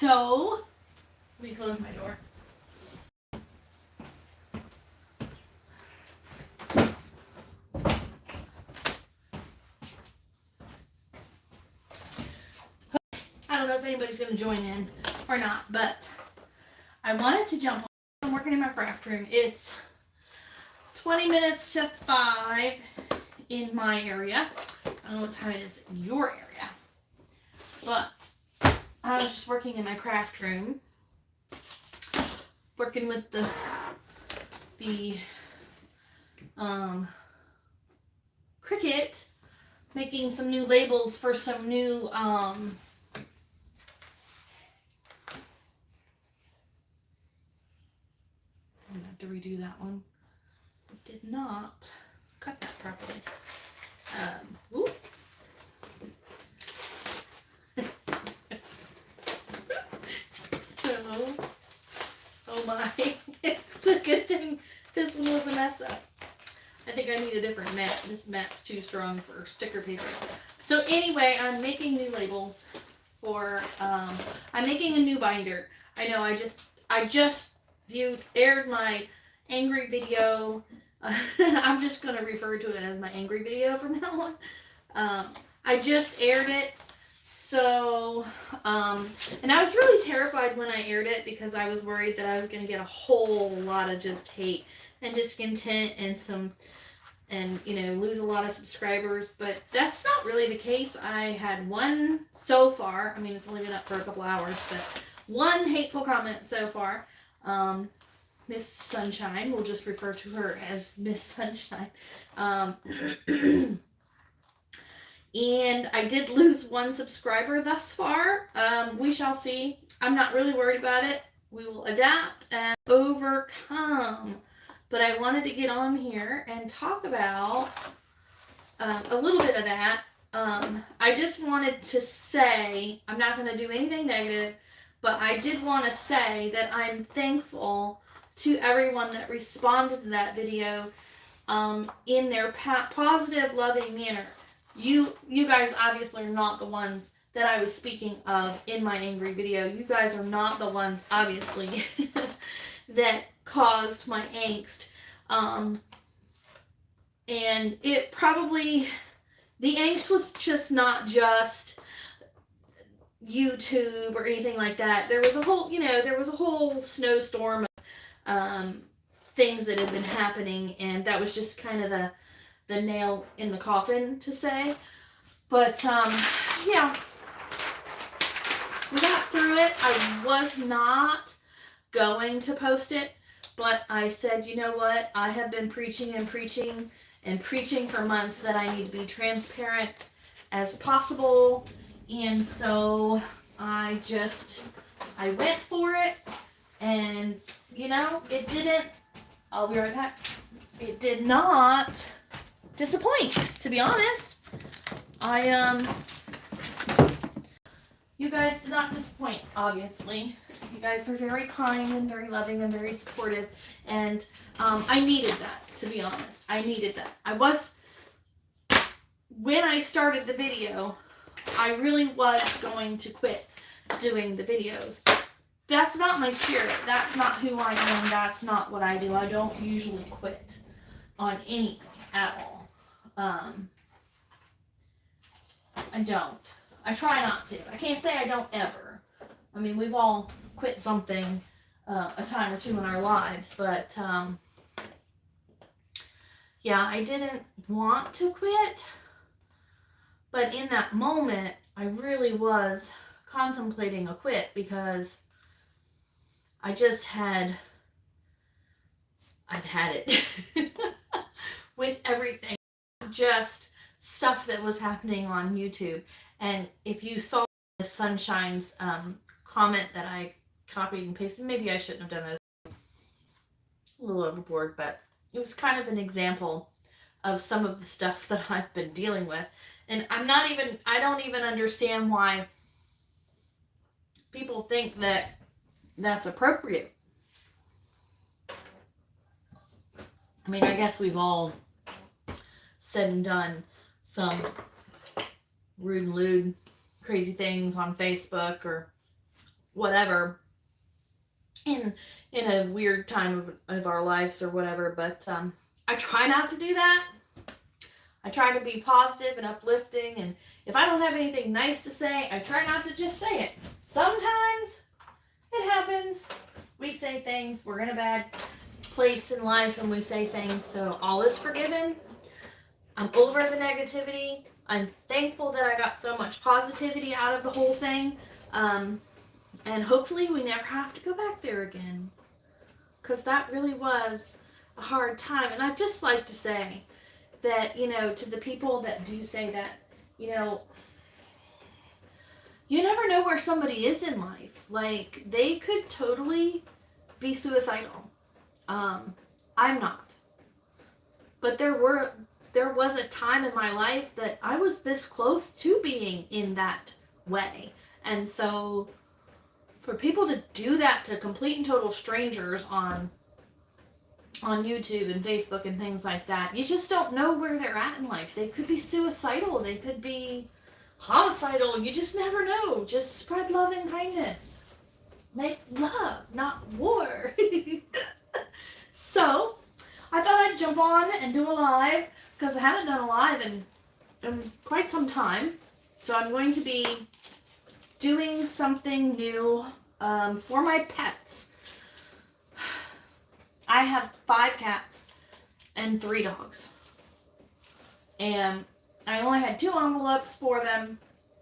So, let me close my door. I don't know if anybody's going to join in or not, but I wanted to jump on. I'm working in my craft room. It's 20 minutes to 5 in my area. I don't know what time it is in your area, but I was just working in my craft room, working with the Cricut, making some new labels for some new I'm gonna have to redo that one. I did not cut that properly. Ooh. So, oh my, it's a good thing this one was a mess up. I think I need a different mat. This mat's too strong for sticker paper. So anyway, I'm making new labels for, I'm making a new binder. I know I just aired my angry video. I'm just going to refer to it as my angry video from now on. I just aired it. So, and I was really terrified when I aired it because I was worried that I was going to get a whole lot of just hate and discontent and lose a lot of subscribers, but that's not really the case. I had one so far. I mean, it's only been up for a couple hours, but one hateful comment so far. Miss Sunshine, we'll just refer to her as Miss Sunshine. And I did lose one subscriber thus far. We shall see. I'm not really worried about it. We will adapt and overcome. But I wanted to get on here and talk about a little bit of that. I just wanted to say, I'm not going to do anything negative, but I did want to say that I'm thankful to everyone that responded to that video in their positive, loving manner. You guys obviously are not the ones that I was speaking of in my angry video. You guys are not the ones, obviously, that caused my angst. And it probably, the angst was just not just YouTube or anything like that. There was a whole snowstorm of things that had been happening, and that was just kind of the nail in the coffin to say. But yeah, we got through it. I was not going to post it, but I said, you know what? I have been preaching and preaching and preaching for months that I need to be transparent as possible, and so I went for it, and it didn't, I'll be right back, it did not disappoint, to be honest. You guys did not disappoint, obviously. You guys were very kind and very loving and very supportive, and I needed that, to be honest. I needed that. When I started the video, I really was going to quit doing the videos. That's not my spirit. That's not who I am. That's not what I do. I don't usually quit on anything at all. I don't. I try not to. I can't say I don't ever. I mean, we've all quit something a time or two in our lives, but yeah, I didn't want to quit, but in that moment, I really was contemplating a quit because I'd had it with everything, just stuff that was happening on YouTube. And if you saw Miss Sunshine's comment that I copied and pasted, maybe I shouldn't have done this, a little overboard, but it was kind of an example of some of the stuff that I've been dealing with. And I don't even understand why people think that that's appropriate. I mean, I guess we've all said and done some rude and lewd, crazy things on Facebook or whatever in a weird time of our lives or whatever. But I try not to do that. I try to be positive and uplifting, and if I don't have anything nice to say, I try not to just say it. Sometimes it happens. We say things, we're in a bad place in life and we say things, so all is forgiven. I'm over the negativity. I'm thankful that I got so much positivity out of the whole thing. And hopefully we never have to go back there again. Because that really was a hard time. And I'd just like to say that, you know, to the people that do say that, you know, you never know where somebody is in life. Like, they could totally be suicidal. I'm not. But there was a time in my life that I was this close to being in that way. And so for people to do that to complete and total strangers on YouTube and Facebook and things like that, you just don't know where they're at in life. They could be suicidal. They could be homicidal. You just never know. Just spread love and kindness. Make love, not war. So, I thought I'd jump on and do a live because I haven't done a live in quite some time. So I'm going to be doing something new for my pets. I have 5 cats and 3 dogs. And I only had 2 envelopes for them.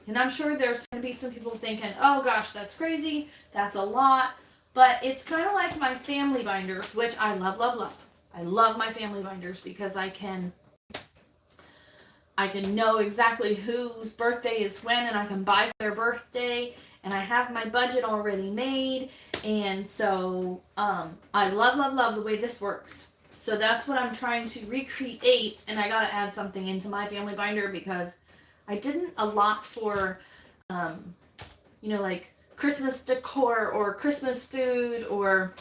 And I'm sure there's going to be some people thinking, oh gosh, that's crazy. That's a lot. But it's kind of like my family binders, which I love, love, love. I love my family binders because I can know exactly whose birthday is when, and I can buy for their birthday, and I have my budget already made. And so I love, love, love the way this works. So that's what I'm trying to recreate, and I gotta add something into my family binder because I didn't allot for you know, like Christmas decor or Christmas food or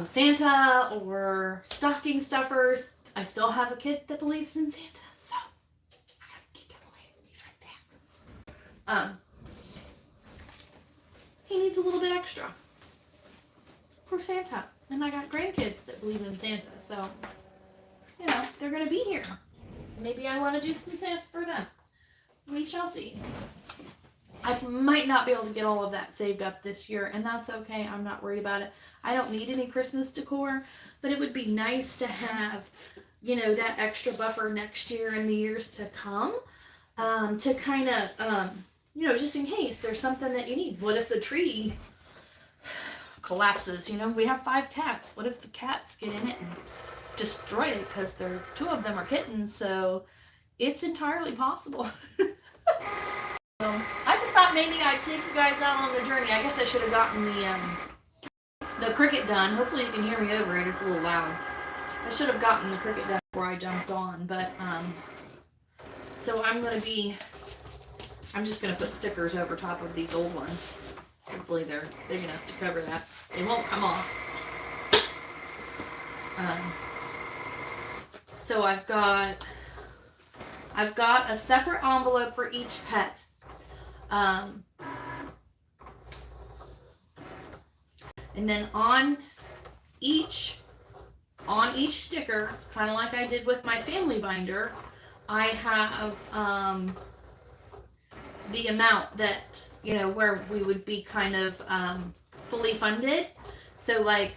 Santa or stocking stuffers. I still have a kid that believes in Santa, so I gotta keep him away. He's right there. He needs a little bit extra for Santa. And I got grandkids that believe in Santa, so, you know, they're gonna be here. Maybe I want to do some Santa for them. We shall see. I might not be able to get all of that saved up this year, and that's okay. I'm not worried about it. I don't need any Christmas decor, but it would be nice to have, you know, that extra buffer next year and the years to come, to kind of, you know, just in case there's something that you need. What if the tree collapses? You know, we have 5 cats. What if the cats get in it and destroy it because 2 of them are kittens? So it's entirely possible. So I just thought maybe I'd take you guys out on the journey. I guess I should have gotten the Cricut done. Hopefully you can hear me over it. It's a little loud. I should have gotten the Cricut done before I jumped on, but so I'm just gonna put stickers over top of these old ones. Hopefully they're big enough to cover that. They won't come off. So I've got a separate envelope for each pet. And then on each sticker, kind of like I did with my family binder, I have the amount that, you know, where we would be kind of fully funded. So like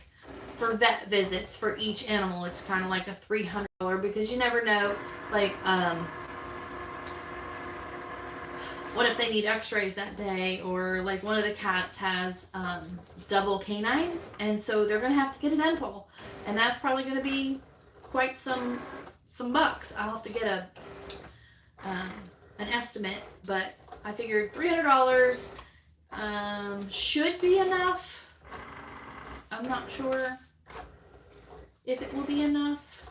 for vet visits for each animal, it's kind of like a $300, because you never know, like what if they need x-rays that day, or like one of the cats has double canines, and so they're gonna have to get a dental, and that's probably gonna be quite some bucks. I'll have to get an estimate, but I figured $300 should be enough. I'm not sure if it will be enough.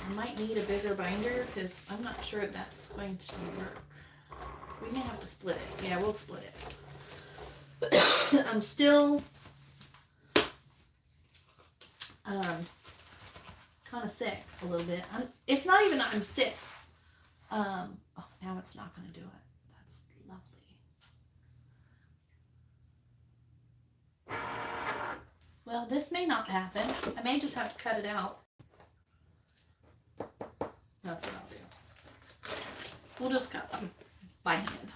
I might need a bigger binder because I'm not sure that's going to work. We may have to split it. Yeah, we'll split it. I'm still kind of sick a little bit. It's not even that I'm sick. Oh, now it's not going to do it. That's lovely. This may not happen. I may just have to cut it out. That's what I'll do. We'll just cut them by hand.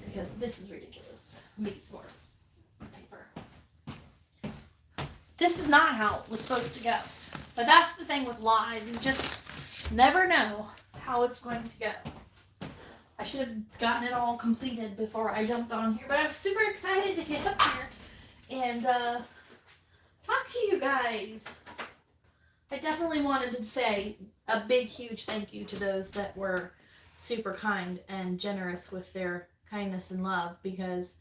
Because this is ridiculous. Make it more paper. This is not how it was supposed to go. But that's the thing with live. You just never know how it's going to go. I should have gotten it all completed before I jumped on here. But I'm super excited to get up here and talk to you guys. I definitely wanted to say a big, huge thank you to those that were super kind and generous with their kindness and love, because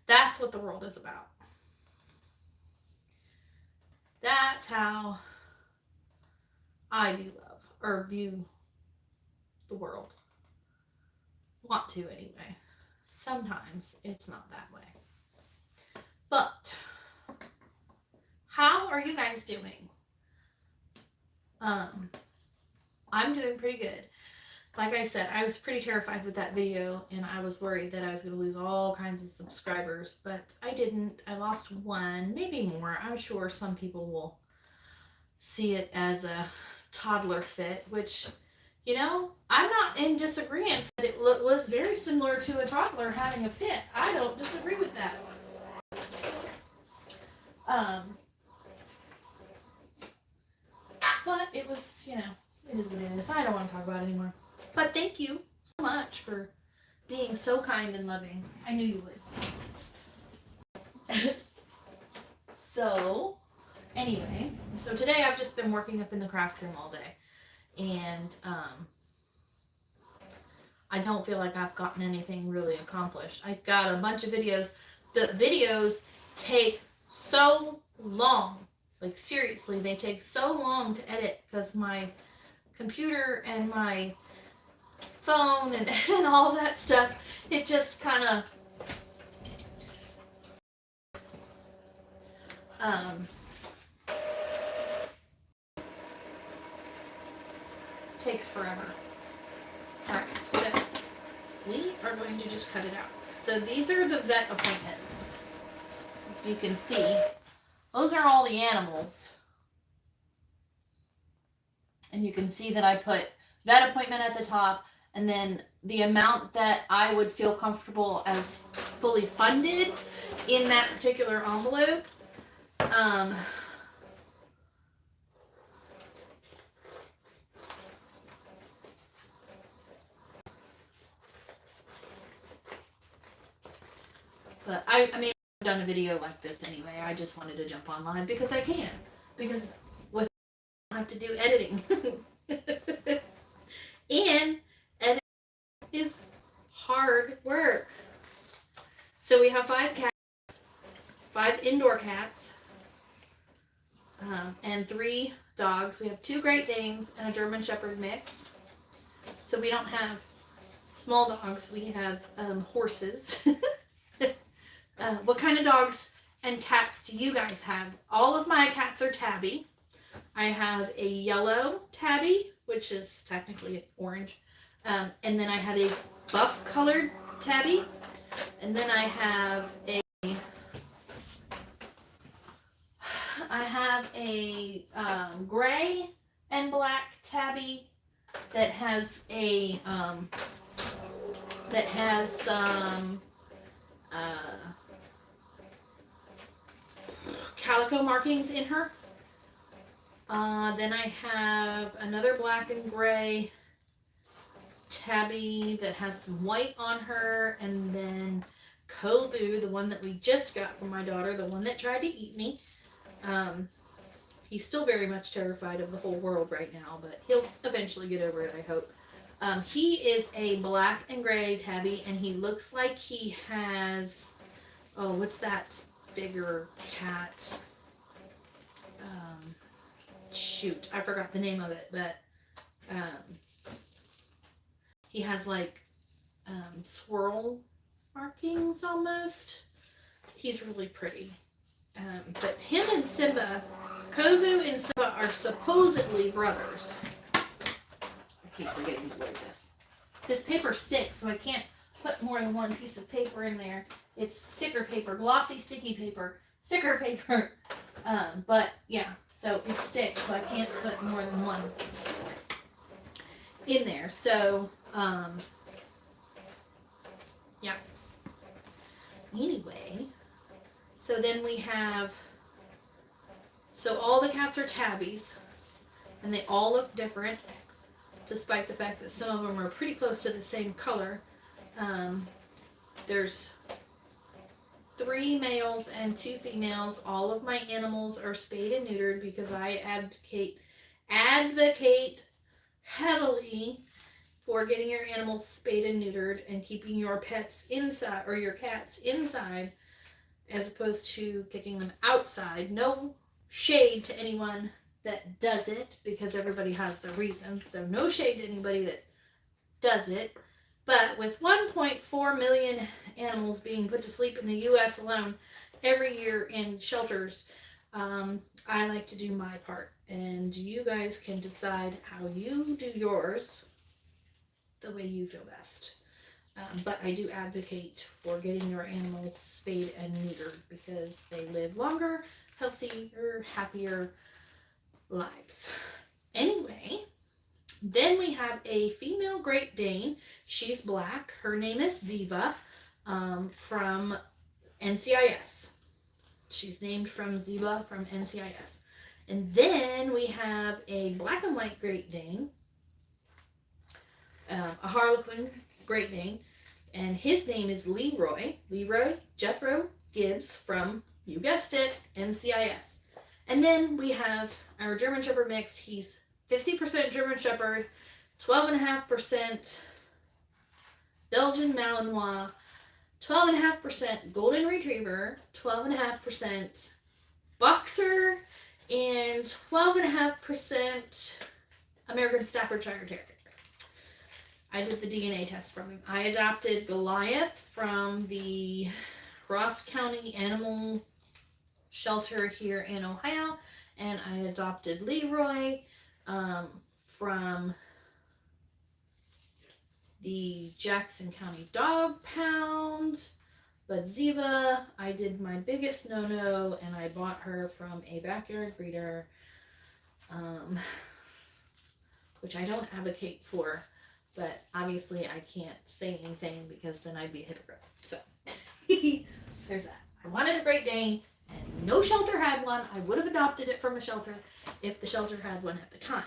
that's what the world is about. That's how I view love, or view the world. Want to anyway. Sometimes it's not that way. But how are you guys doing? I'm doing pretty good. Like I said, I was pretty terrified with that video, and I was worried that I was going to lose all kinds of subscribers, but I didn't. I lost one, maybe more. I'm sure some people will see it as a toddler fit, which, you know, I'm not in disagreement that it was very similar to a toddler having a fit. I don't disagree with that. But it was, you know, it is what it is. I don't want to talk about it anymore. But thank you so much for being so kind and loving. I knew you would. So, anyway, so today I've just been working up in the craft room all day. And I don't feel like I've gotten anything really accomplished. I got a bunch of videos. The videos take so long. Like, seriously, they take so long to edit because my computer and my phone and all that stuff, it just kind of takes forever. Alright, so we are going to just cut it out. So these are the vet appointments. As you can see, those are all the animals. And you can see that I put vet appointment at the top, and then the amount that I would feel comfortable as fully funded in that particular envelope. But I mean, I've done a video like this anyway. I just wanted to jump on live because I can. Because with I have to do editing. And editing is hard work. So we have 5 cats, 5 indoor cats, and 3 dogs. We have 2 Great Danes and a German Shepherd mix. So we don't have small dogs. We have horses. What kind of dogs and cats do you guys have? All of my cats are tabby. I have a yellow tabby, which is technically orange. And then I have a buff colored tabby. And then I have a gray and black tabby that has some calico markings in her. Then I have another black and gray tabby that has some white on her, and then Kovu, the one that we just got from my daughter, the one that tried to eat me. He's still very much terrified of the whole world right now, but he'll eventually get over it, I hope. He is a black and gray tabby, and he looks like he has, oh, what's that bigger cat? Shoot, I forgot the name of it, but he has like swirl markings almost. He's really pretty. But him and Simba, Kovu and Simba are supposedly brothers. I keep forgetting to load this. This paper sticks, so I can't put more than one piece of paper in there. It's sticker paper, glossy sticky paper, sticker paper. But yeah, so it sticks, so I can't put more than one in there. So, yeah. Anyway, so then we have, so all the cats are tabbies, and they all look different, despite the fact that some of them are pretty close to the same color. There's 3 males and 2 females. All of my animals are spayed and neutered because I advocate heavily for getting your animals spayed and neutered and keeping your pets inside, or your cats inside, as opposed to kicking them outside. No shade to anyone that does it, because everybody has their reasons. So no shade to anybody that does it. But with 1.4 million animals being put to sleep in the U.S. alone every year in shelters, I like to do my part. And you guys can decide how you do yours the way you feel best. But I do advocate for getting your animals spayed and neutered because they live longer, healthier, happier lives. Anyway, then we have a female Great Dane. She's black. Her name is Ziva, from NCIS. She's named from Ziva from NCIS. And then we have a black and white Great Dane, a Harlequin Great Dane, and his name is Leroy Jethro Gibbs from, you guessed it, NCIS. And then we have our German Shepherd mix. He's 50% German Shepherd, 12.5% Belgian Malinois, 12.5% Golden Retriever, 12.5% Boxer, and 12.5% American Staffordshire Terrier. I did the DNA test from him. I adopted Goliath from the Ross County Animal Shelter here in Ohio, and I adopted Leroy from the Jackson County Dog Pound. But Ziva, I did my biggest no-no, and I bought her from a backyard breeder, which I don't advocate for, but obviously I can't say anything because then I'd be a hypocrite. So, there's that. I wanted a Great Dane, and no shelter had one. I would have adopted it from a shelter if the shelter had one at the time.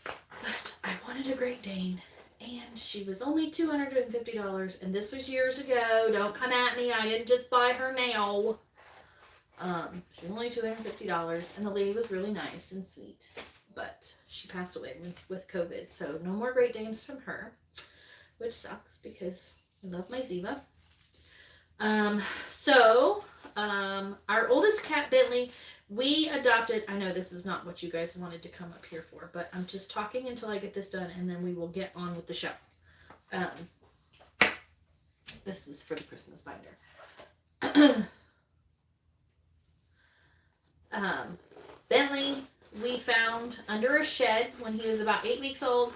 But I wanted a Great Dane, and she was only $250, and this was years ago. Don't come at me. I didn't just buy her now. She was only $250, and the lady was really nice and sweet, but she passed away with COVID, so no more Great Danes from her, which sucks because I love my Ziva. Our oldest cat, Bentley, we adopted. I know this is not what you guys wanted to come up here for, but I'm just talking until I get this done, and then we will get on with the show. This is for the Christmas binder. Bentley, we found under a shed when he was about 8 weeks old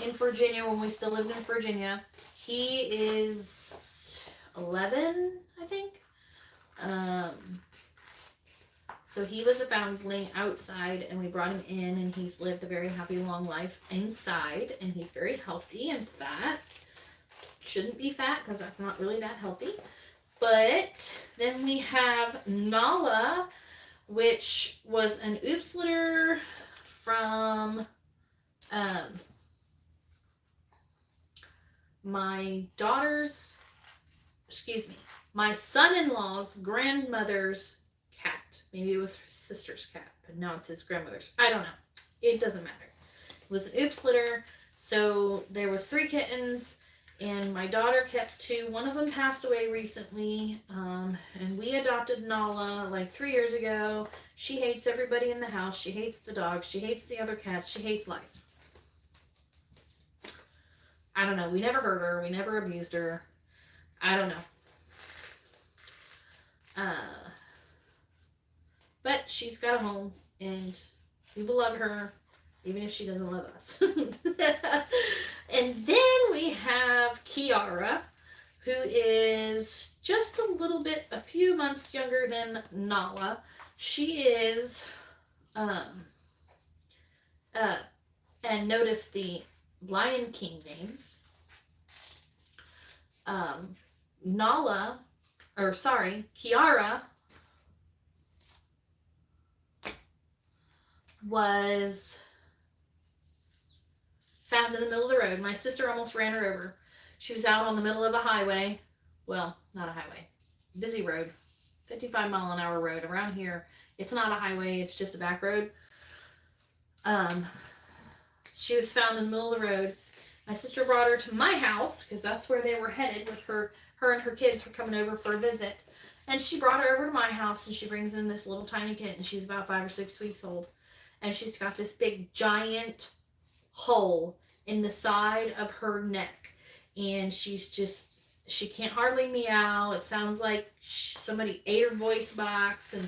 in Virginia, when we still lived in Virginia. He is 11, I think. So he was a foundling outside, and we brought him in, and he's lived a very happy, long life inside, and he's very healthy and fat. Shouldn't be fat because that's not really that healthy. But then we have Nala, which was an oops litter from my son-in-law's grandmother's cat. Maybe it was her sister's cat, but now it's his grandmother's. I don't know. It doesn't matter. It was an oops litter. So there was 3 kittens, and my daughter kept 2. One of them passed away recently, and we adopted Nala like 3 years ago. She hates everybody in the house. She hates the dogs. She hates the other cats. She hates life. I don't know. We never hurt her. We never abused her. I don't know. But she's got a home, and we will love her, even if she doesn't love us. And then we have Kiara, who is just a few months younger than Nala. She is, um, and notice the Lion King names. Nala, or sorry, Kiara was found in the middle of the road. My sister almost ran her over. She was out on the middle of a highway. Well, not a highway. Busy road. 55-mile-an-hour road. Around here, it's not a highway. It's just a back road. She was found in the middle of the road. My sister brought her to my house because that's where they were headed with her. Her and her kids were coming over for a visit. And she brought her over to my house, and she brings in this little tiny kitten. She's about 5 or 6 weeks old. And she's got this big, giant hole in the side of her neck. And she can't hardly meow. It sounds like somebody ate her voice box. And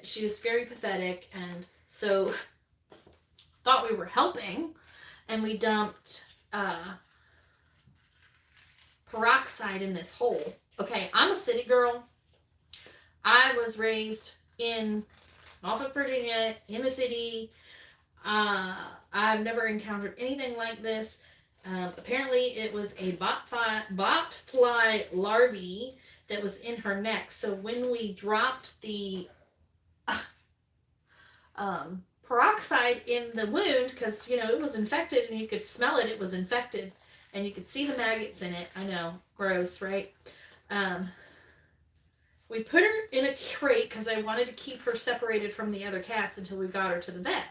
she was very pathetic. And so thought we were helping. And we dumped peroxide in this hole. Okay, I'm a city girl. I was raised in Norfolk, Virginia, in the city. I've never encountered anything like this. Apparently, it was a bot fly larvae that was in her neck. So when we dropped the peroxide in the wound, because it was infected and you could smell it, it was infected, and you could see the maggots in it. I know, gross, right? We put her in a crate because I wanted to keep her separated from the other cats until we got her to the vet.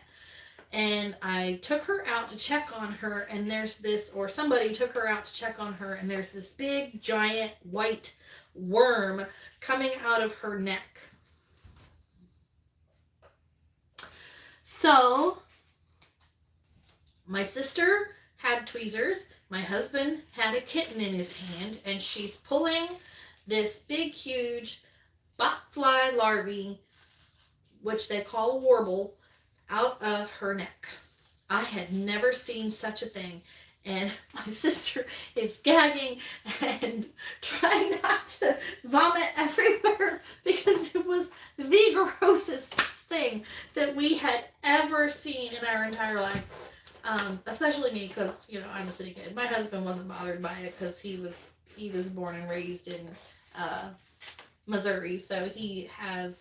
And I took her out to check on her, and somebody took her out to check on her, and there's this big, giant, white worm coming out of her neck. So, my sister had tweezers, my husband had a kitten in his hand, and she's pulling this big, huge botfly larvae, which they call a warble, out of her neck. I had never seen such a thing. And my sister is gagging and trying not to vomit everywhere because it was the grossest thing that we had ever seen in our entire lives. Especially me, because I'm a city kid. My husband wasn't bothered by it because he was born and raised in Missouri, so he has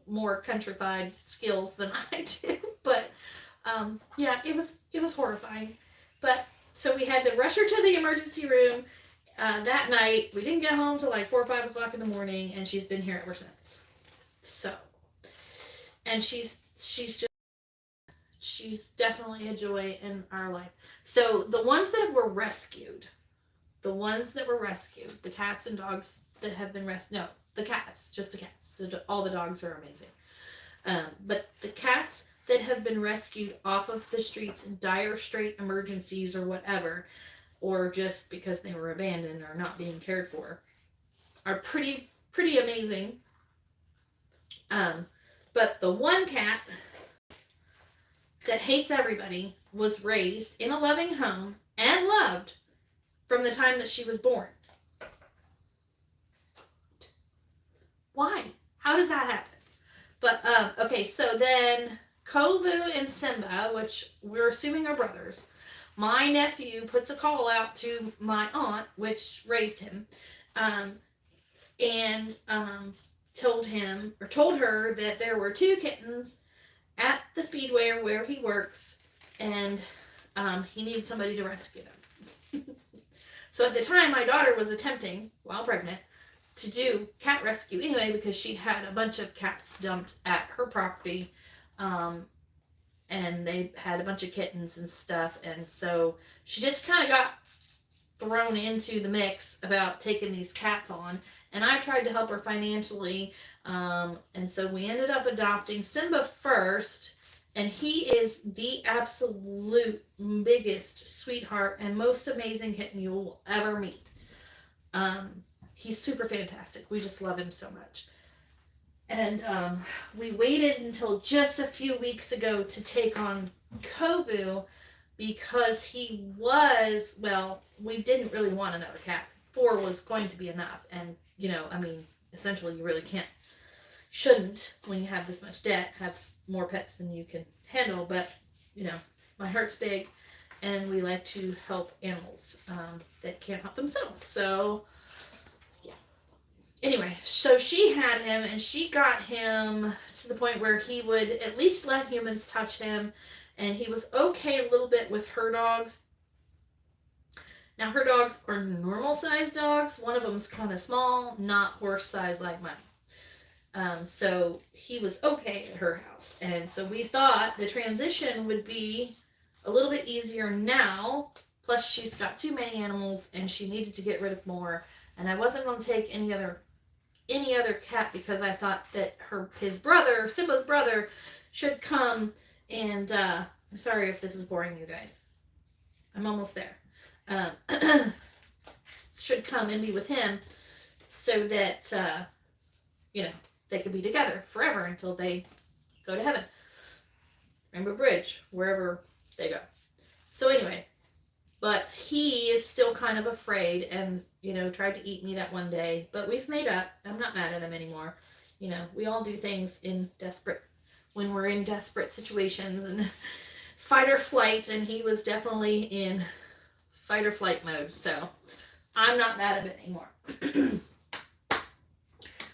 more countrified skills than I do. But yeah, it was horrifying. But so we had to rush her to the emergency room that night. We didn't get home till like 4 or 5 o'clock in the morning, and she's been here ever since. So, and she's definitely a joy in our life. So the ones that were rescued, the cats and dogs that have been rescued, no, the cats, just the cats. All the dogs are amazing. But the cats that have been rescued off of the streets in dire strait emergencies or whatever, or just because they were abandoned or not being cared for, are pretty amazing. But the one cat that hates everybody was raised in a loving home and loved from the time that she was born. Why? How does that happen? But, okay, so then Kovu and Simba, which we're assuming are brothers, my nephew puts a call out to my aunt, which raised him, and told her that there were 2 kittens at the Speedway where he works, and he needed somebody to rescue them. So at the time, my daughter was attempting, while pregnant, to do cat rescue anyway, because she'd had a bunch of cats dumped at her property, and they had a bunch of kittens and stuff, and so she just kind of got thrown into the mix about taking these cats on, and I tried to help her financially, and so we ended up adopting Simba first, and he is the absolute biggest sweetheart and most amazing kitten you will ever meet. He's super fantastic. We just love him so much. And we waited until just a few weeks ago to take on Kovu because he was, well, we didn't really want another cat. 4 was going to be enough. And, you know, I mean, essentially you really shouldn't, when you have this much debt, have more pets than you can handle. But, you know, my heart's big, and we like to help animals that can't help themselves. So, yeah. Anyway, so she had him, and she got him to the point where he would at least let humans touch him, and he was okay a little bit with her dogs. Now, her dogs are normal-sized dogs. One of them's kind of small, not horse-sized like mine. So he was okay at her house. And so we thought the transition would be a little bit easier now. Plus, she's got too many animals, and she needed to get rid of more. And I wasn't going to take any other cat because I thought that his brother, Simba's brother, should come and I'm sorry if this is boring you guys. I'm almost there. Should come and be with him so that you know, they could be together forever until they go to heaven. Rainbow Bridge, wherever they go. So anyway, but he is still kind of afraid and, you know, tried to eat me that one day. But we've made up. I'm not mad at him anymore. You know, we all do things when we're in desperate situations and fight or flight. And he was definitely in fight or flight mode. So I'm not mad at it anymore.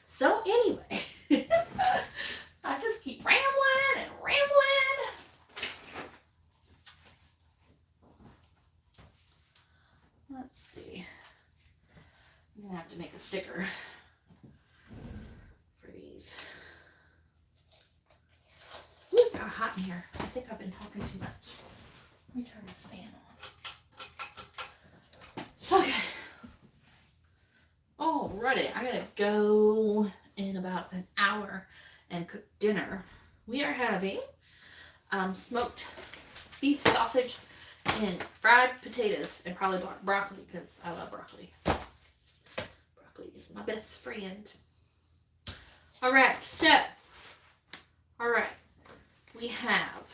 So anyway, I just keep rambling and rambling. Let's see. I'm going to have to make a sticker for these. Ooh, it got hot in here. I think I've been talking too much. Let me turn this fan on. Okay. Alrighty, I gotta go in about an hour and cook dinner. We are having smoked beef sausage and fried potatoes and probably broccoli because I love broccoli. Broccoli is my best friend. Alright, so we have.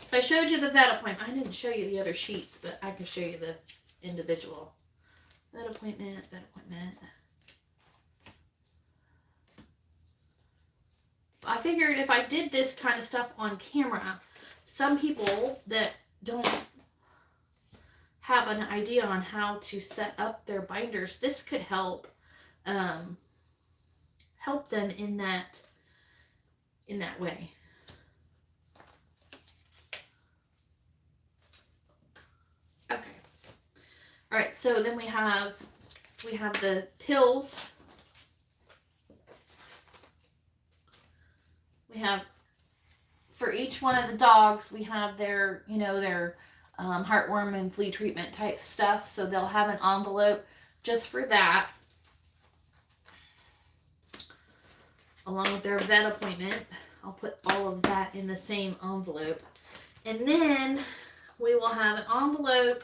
So I showed you the vet appointment. I didn't show you the other sheets, but I can show you the individual. Vet appointment. I figured if I did this kind of stuff on camera, some people that don't have an idea on how to set up their binders, this could help help them in that way. Okay. All right, so then we have the pills. We have, for each one of the dogs, we have their, you know, their heartworm and flea treatment type stuff. So they'll have an envelope just for that, along with their vet appointment. I'll put all of that in the same envelope. And then we will have an envelope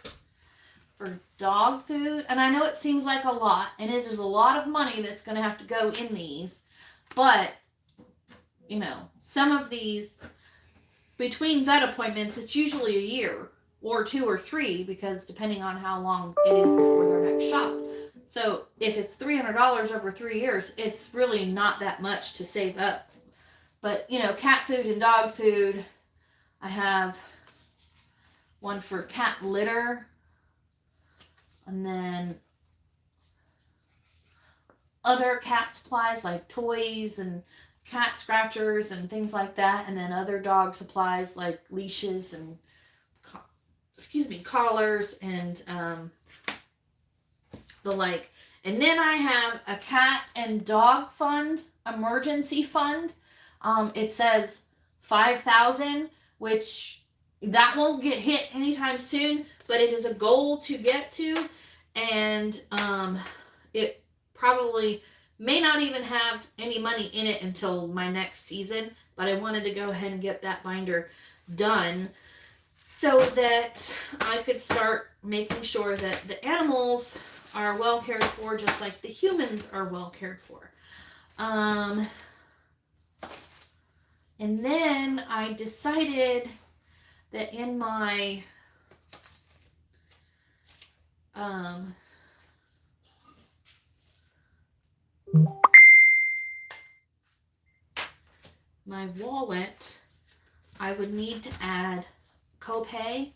for dog food. And I know it seems like a lot, and it is a lot of money that's going to have to go in these. But, you know, some of these, between vet appointments, it's usually a year or 2 or 3, because depending on how long it is before their next shots. So if it's $300 over 3 years, it's really not that much to save up. But, you know, cat food and dog food, I have one for cat litter, and then other cat supplies like toys and cat scratchers and things like that, and then other dog supplies like leashes and collars and the like. And then I have a cat and dog fund, emergency fund. It says $5,000, which that won't get hit anytime soon, but it is a goal to get to, and it probably may not even have any money in it until my next season, but I wanted to go ahead and get that binder done so that I could start making sure that the animals are well cared for, just like the humans are well cared for. And then I decided that in my my wallet, I would need to add copay,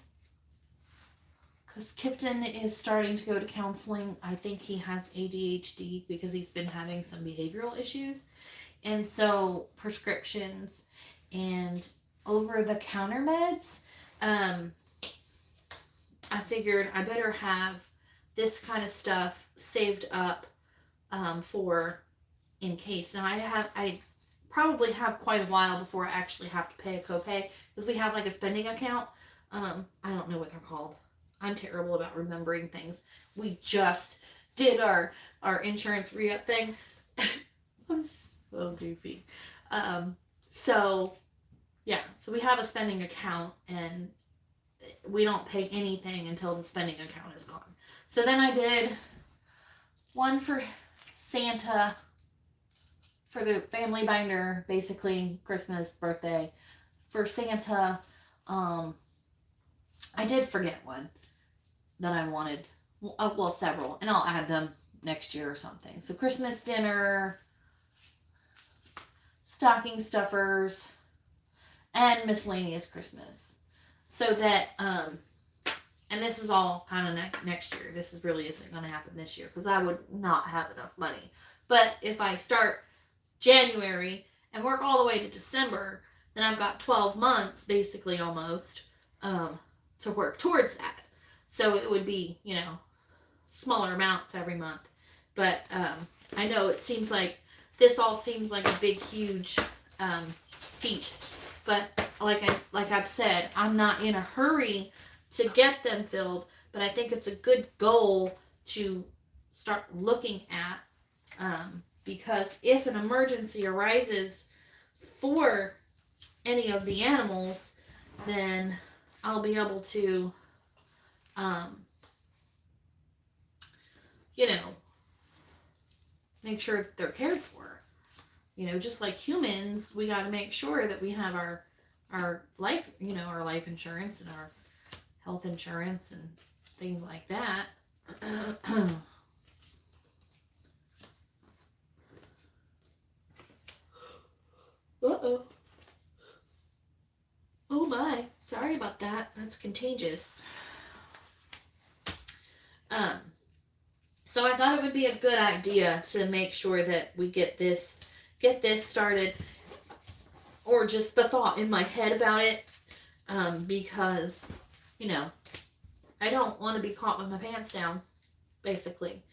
because Kipton is starting to go to counseling. I think he has ADHD because he's been having some behavioral issues. And so prescriptions and over-the-counter meds, I figured I better have this kind of stuff saved up for in case. Now I probably have quite a while before I actually have to pay a copay, because we have like a spending account. I don't know what they're called. I'm terrible about remembering things. We just did our insurance re-up thing. I'm so goofy. So yeah, so we have a spending account, and we don't pay anything until the spending account is gone. So then I did one for Santa, for the family binder, basically Christmas, birthday. For Santa, I did forget one that I wanted. Well, several, and I'll add them next year or something. So Christmas dinner, stocking stuffers, and miscellaneous Christmas. So that, and this is all kind of next year. This is really isn't going to happen this year, because I would not have enough money. But if I start January and work all the way to December, then I've got 12 months, basically almost, to work towards that. So it would be, smaller amounts every month. But I know it seems like this all seems like a big, huge feat. But like I've said, I'm not in a hurry to get them filled. But I think it's a good goal to start looking at, because if an emergency arises for any of the animals, then I'll be able to, make sure that they're cared for. Just like humans, we got to make sure that we have our life, our life insurance and our health insurance and things like that. Uh-oh. Oh my. Sorry about that. That's contagious. So I thought it would be a good idea to make sure that we get this started, or just the thought in my head about it, because, I don't want to be caught with my pants down, basically.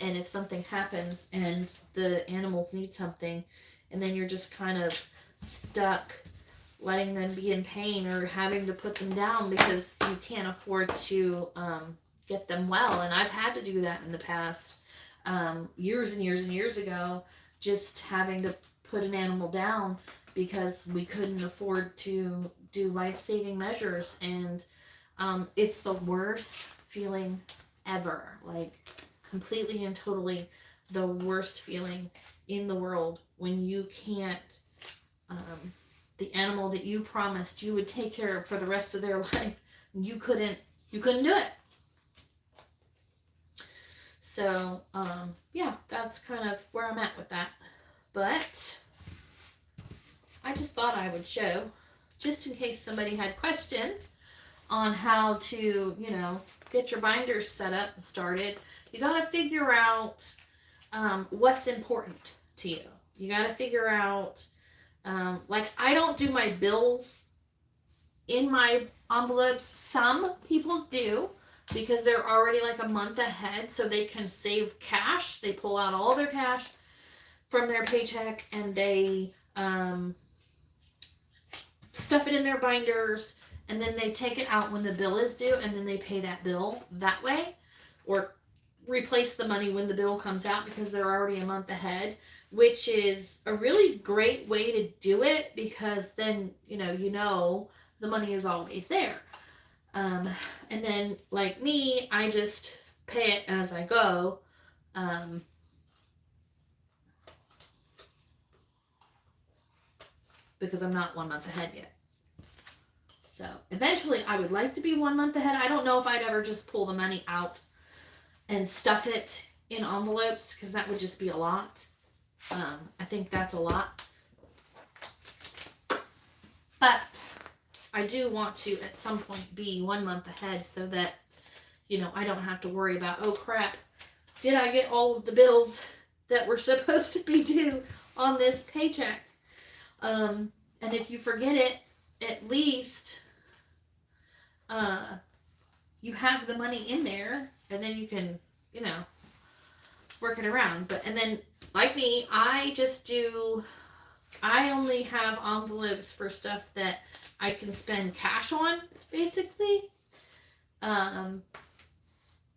And if something happens and the animals need something, and then you're just kind of stuck letting them be in pain or having to put them down because you can't afford to get them well. And I've had to do that in the past, years and years and years ago, just having to put an animal down because we couldn't afford to do life-saving measures. And it's the worst feeling ever, like completely and totally the worst feeling in the world when you can't, the animal that you promised you would take care of for the rest of their life, you couldn't do it. So, yeah, that's kind of where I'm at with that. But I just thought I would show, just in case somebody had questions on how to, get your binders set up and started. You got to figure out what's important to you. You got to figure out, like, I don't do my bills in my envelopes. Some people do, because they're already like a month ahead, so they can save cash. They pull out all their cash from their paycheck and they stuff it in their binders, and then they take it out when the bill is due, and then they pay that bill that way, or replace the money when the bill comes out because they're already a month ahead, which is a really great way to do it, because then the money is always there. And then, like me, I just pay it as I go. Because I'm not 1 month ahead yet. So eventually I would like to be 1 month ahead. I don't know if I'd ever just pull the money out and stuff it in envelopes, because that would just be a lot. I think that's a lot. But I do want to at some point be 1 month ahead so that, you know, I don't have to worry about, oh crap, did I get all of the bills that were supposed to be due on this paycheck? And if you forget it, at least you have the money in there, and then you can, you know, work it around. But and then, like me, I only have envelopes for stuff that I can spend cash on, basically,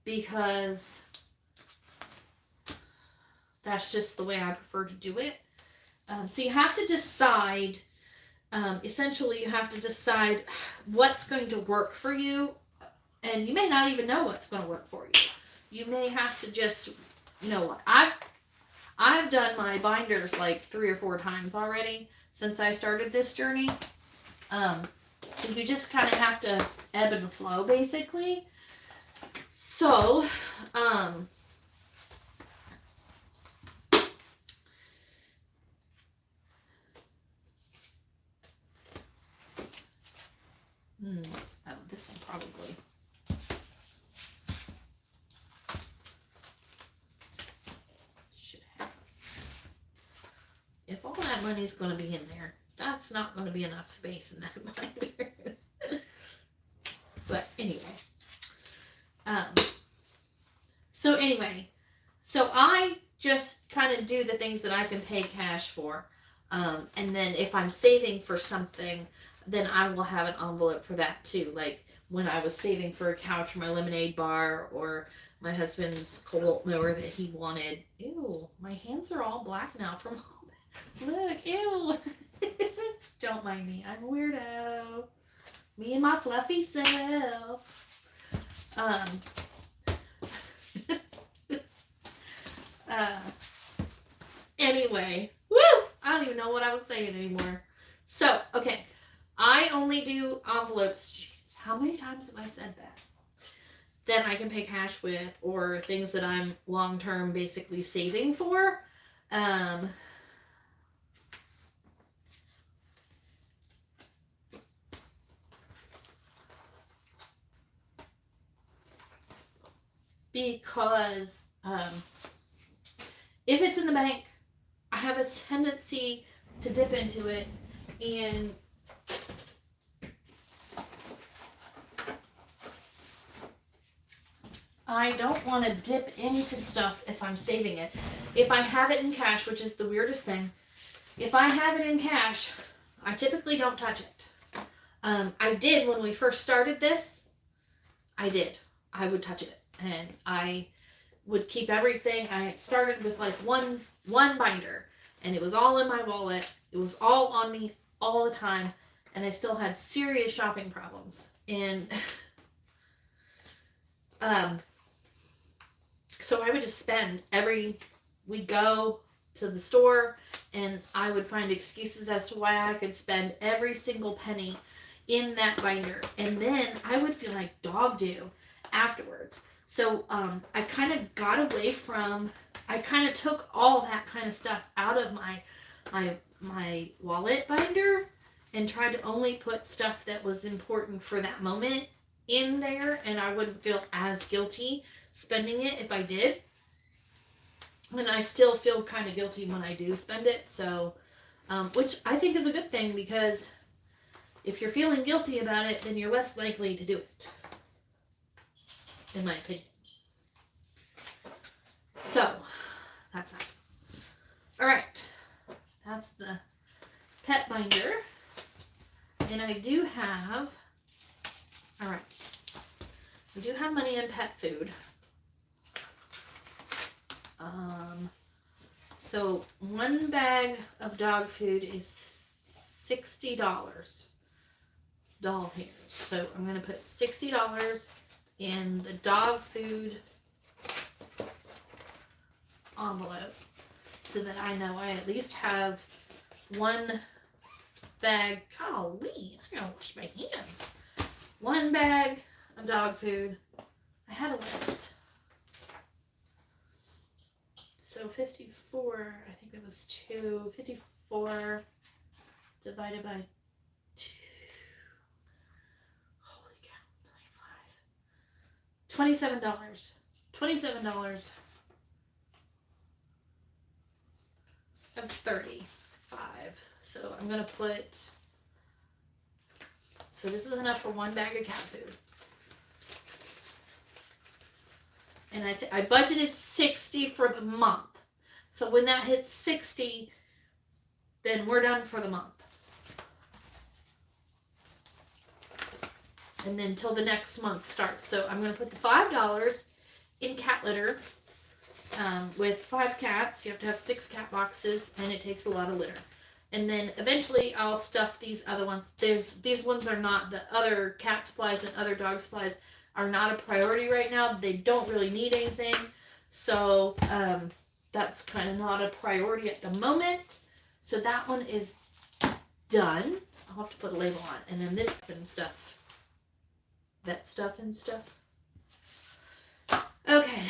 because that's just the way I prefer to do it. So you have to decide, essentially you have to decide what's going to work for you, and you may not even know what's going to work for you. You may have to just, you know what, I've done my binders like 3 or 4 times already since I started this journey. So you just kind of have to ebb and flow, basically. So, oh, this one probably. Should have. If all that money's going to be in there, that's not going to be enough space in that binder. But anyway. So I just kind of do the things that I can pay cash for. And then if I'm saving for something, then I will have an envelope for that too. Like when I was saving for a couch for my lemonade bar, or my husband's Colt mower that he wanted. Ew, my hands are all black now from all that. Look, ew. Don't mind me. I'm a weirdo. Me and my fluffy self. Anyway, woo! I don't even know what I was saying anymore. So, okay, I only do envelopes. Jeez, how many times have I said that? Then I can pay cash with, or things that I'm long-term basically saving for. Because if it's in the bank, I have a tendency to dip into it, and I don't want to dip into stuff if I'm saving it. If I have it in cash, which is the weirdest thing, if I have it in cash, I typically don't touch it. I did when we first started this. I would touch it, and I would keep everything. I started with like one binder, and it was all in my wallet. It was all on me all the time, and I still had serious shopping problems. And so I would just spend we'd go to the store, and I would find excuses as to why I could spend every single penny in that binder, and then I would feel like dog do afterwards. So I kind of got away from, I kind of took all that kind of stuff out of my wallet binder, and tried to only put stuff that was important for that moment in there, and I wouldn't feel as guilty spending it if I did. And I still feel kind of guilty when I do spend it, so which I think is a good thing, because if you're feeling guilty about it, then you're less likely to do it, in my opinion. So that's that. All right, that's the pet binder. And I do have, all right, we do have money in pet food. So 1 bag of dog food is $60. Doll hairs. So I'm going to put $60 in the dog food envelope, so that I know I at least have 1 bag. Golly, I gotta wash my hands. 1 bag of dog food. I had a list. So 54, I think it was 54 divided by $27. $27 of 35. So I'm going to put, so this is enough for one bag of cat food. And I budgeted 60 for the month. So when that hits 60, then we're done for the month. And then till the next month starts. So I'm going to put the $5 in cat litter. With 5 cats, you have to have 6 cat boxes, and it takes a lot of litter. And then eventually I'll stuff these other ones. These ones are not, the other cat supplies and other dog supplies are not a priority right now. They don't really need anything. So that's kind of not a priority at the moment. So that one is done. I'll have to put a label on. And then this and stuff. Vet stuff and stuff. Okay.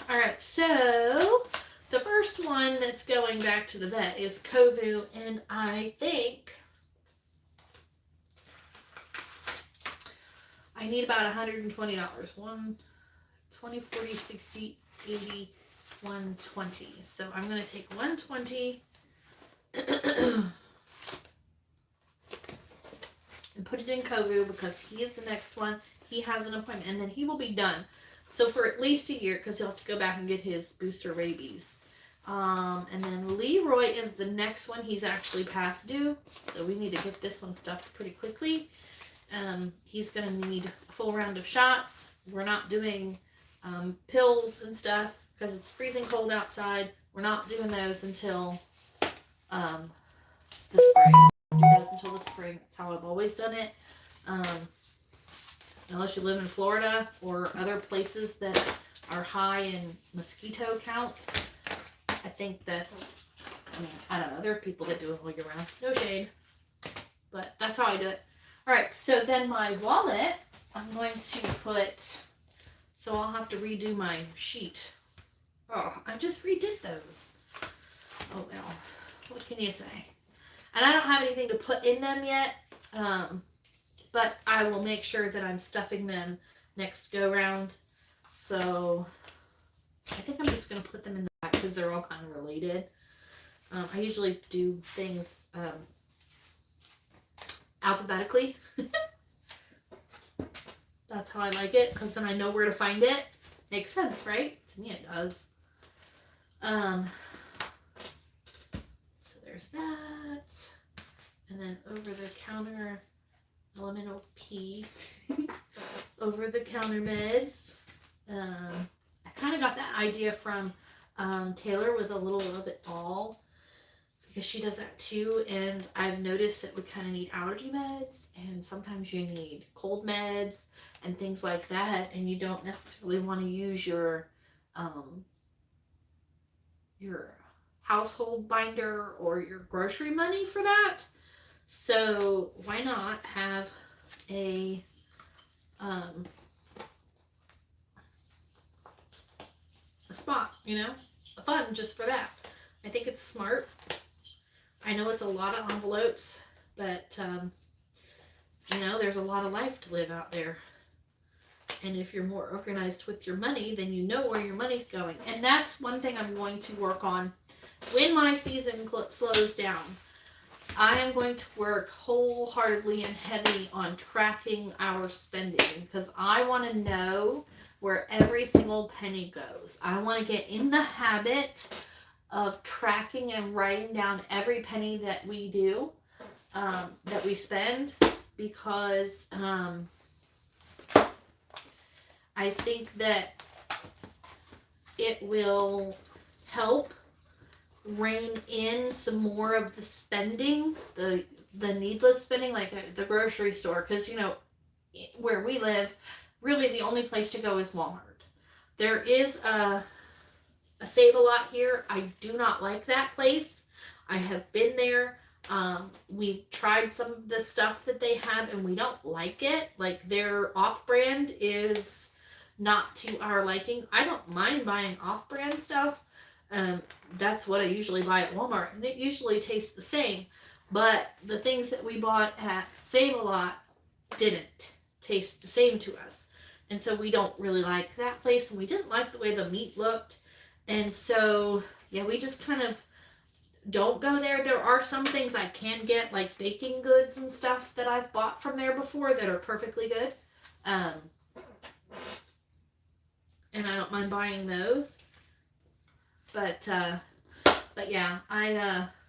All right. So the first one that's going back to the vet is Kovu. And I think I need about $120. 20, 40, 60, 80, 120. So I'm going to take 120 and put it in Kovu because he is the next one. He has an appointment and then he will be done. So for at least a year, because he'll have to go back and get his booster rabies. And then Leroy is the next one. He's actually past due. So we need to get this one stuffed pretty quickly. He's going to need a full round of shots. We're not doing pills and stuff because it's freezing cold outside. We're not doing those until the spring. Do those until the spring. That's how I've always done it. Unless you live in Florida or other places that are high in mosquito count. I think that's, I don't know. There are people that do it all year round. No shade. But that's how I do it. Alright, so then my wallet, I'm going to put, so I'll have to redo my sheet. Oh, I just redid those. Oh well, what can you say? And I don't have anything to put in them yet, but I will make sure that I'm stuffing them next go round. So I think I'm just going to put them in the back because they're all kind of related. I usually do things alphabetically. That's how I like it because then I know where to find it. Makes sense, right? To me it does. So there's that. And then over the counter, elemental P. Over the counter meds. I kind of got that idea from Taylor with a little of it all. Because she does that too, and I've noticed that we kind of need allergy meds, and sometimes you need cold meds and things like that, and you don't necessarily want to use your household binder or your grocery money for that. So why not have a spot, a fund just for that. I think it's smart. I know it's a lot of envelopes, but, there's a lot of life to live out there. And if you're more organized with your money, then you know where your money's going. And that's one thing I'm going to work on. When my season slows down, I am going to work wholeheartedly and heavy on tracking our spending because I want to know where every single penny goes. I want to get in the habit of tracking and writing down every penny that we do, that we spend, because I think that it will help rein in some more of the spending, the needless spending, like at the grocery store, because where we live, really the only place to go is Walmart. There is a Save-A-Lot here. I do not like that place. I have been there. We've tried some of the stuff that they have and we don't like it. Like their off-brand is not to our liking. I don't mind buying off-brand stuff. That's what I usually buy at Walmart and it usually tastes the same. But the things that we bought at Save-A-Lot didn't taste the same to us. And so we don't really like that place, and we didn't like the way the meat looked. And so, yeah, we just kind of don't go there. There are some things I can get, like baking goods and stuff that I've bought from there before that are perfectly good. And I don't mind buying those. But yeah,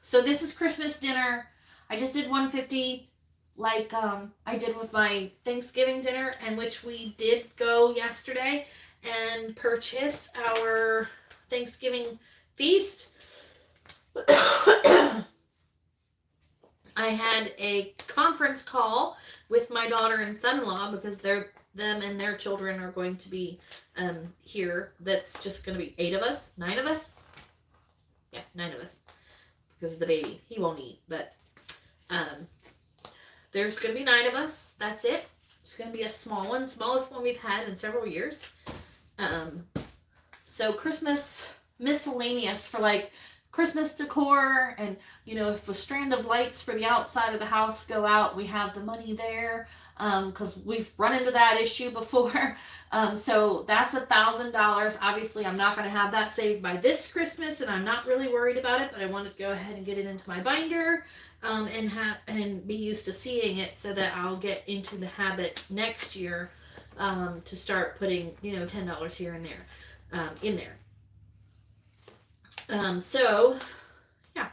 so this is Christmas dinner. I just did 150 like I did with my Thanksgiving dinner, and which we did go yesterday and purchase our Thanksgiving feast. I had a conference call with my daughter and son-in-law because them and their children are going to be here. That's just going to be 9 of us. Yeah, 9 of us because of the baby. He won't eat, but there's going to be 9 of us. That's it. It's going to be a small one, smallest one we've had in several years. So Christmas miscellaneous for like Christmas decor, and if a strand of lights for the outside of the house go out, we have the money there, because we've run into that issue before. So that's $1,000. Obviously I'm not going to have that saved by this Christmas, and I'm not really worried about it, but I wanted to go ahead and get it into my binder, and be used to seeing it, so that I'll get into the habit next year, to start putting $10 here and there, in there. So yeah.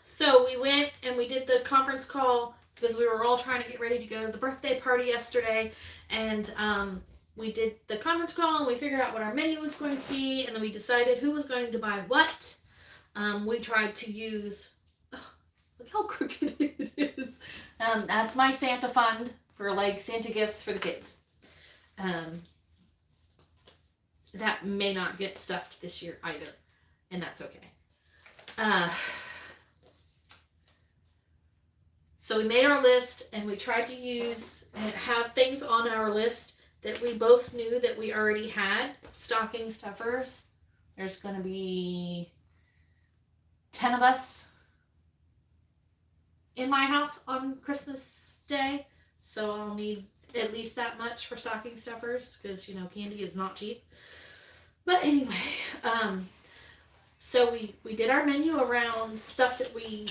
So we went and we did the conference call because we were all trying to get ready to go to the birthday party yesterday, and we did the conference call and we figured out what our menu was going to be, and then we decided who was going to buy what. We tried to use, look how crooked it is. That's my Santa fund for like Santa gifts for the kids. That may not get stuffed this year either, and that's okay. So we made our list, and we tried to use and have things on our list that we both knew that we already had. Stocking stuffers. There's going to be 10 of us in my house on Christmas Day, so I'll need at least that much for stocking stuffers, because candy is not cheap. But anyway, so we did our menu around stuff that we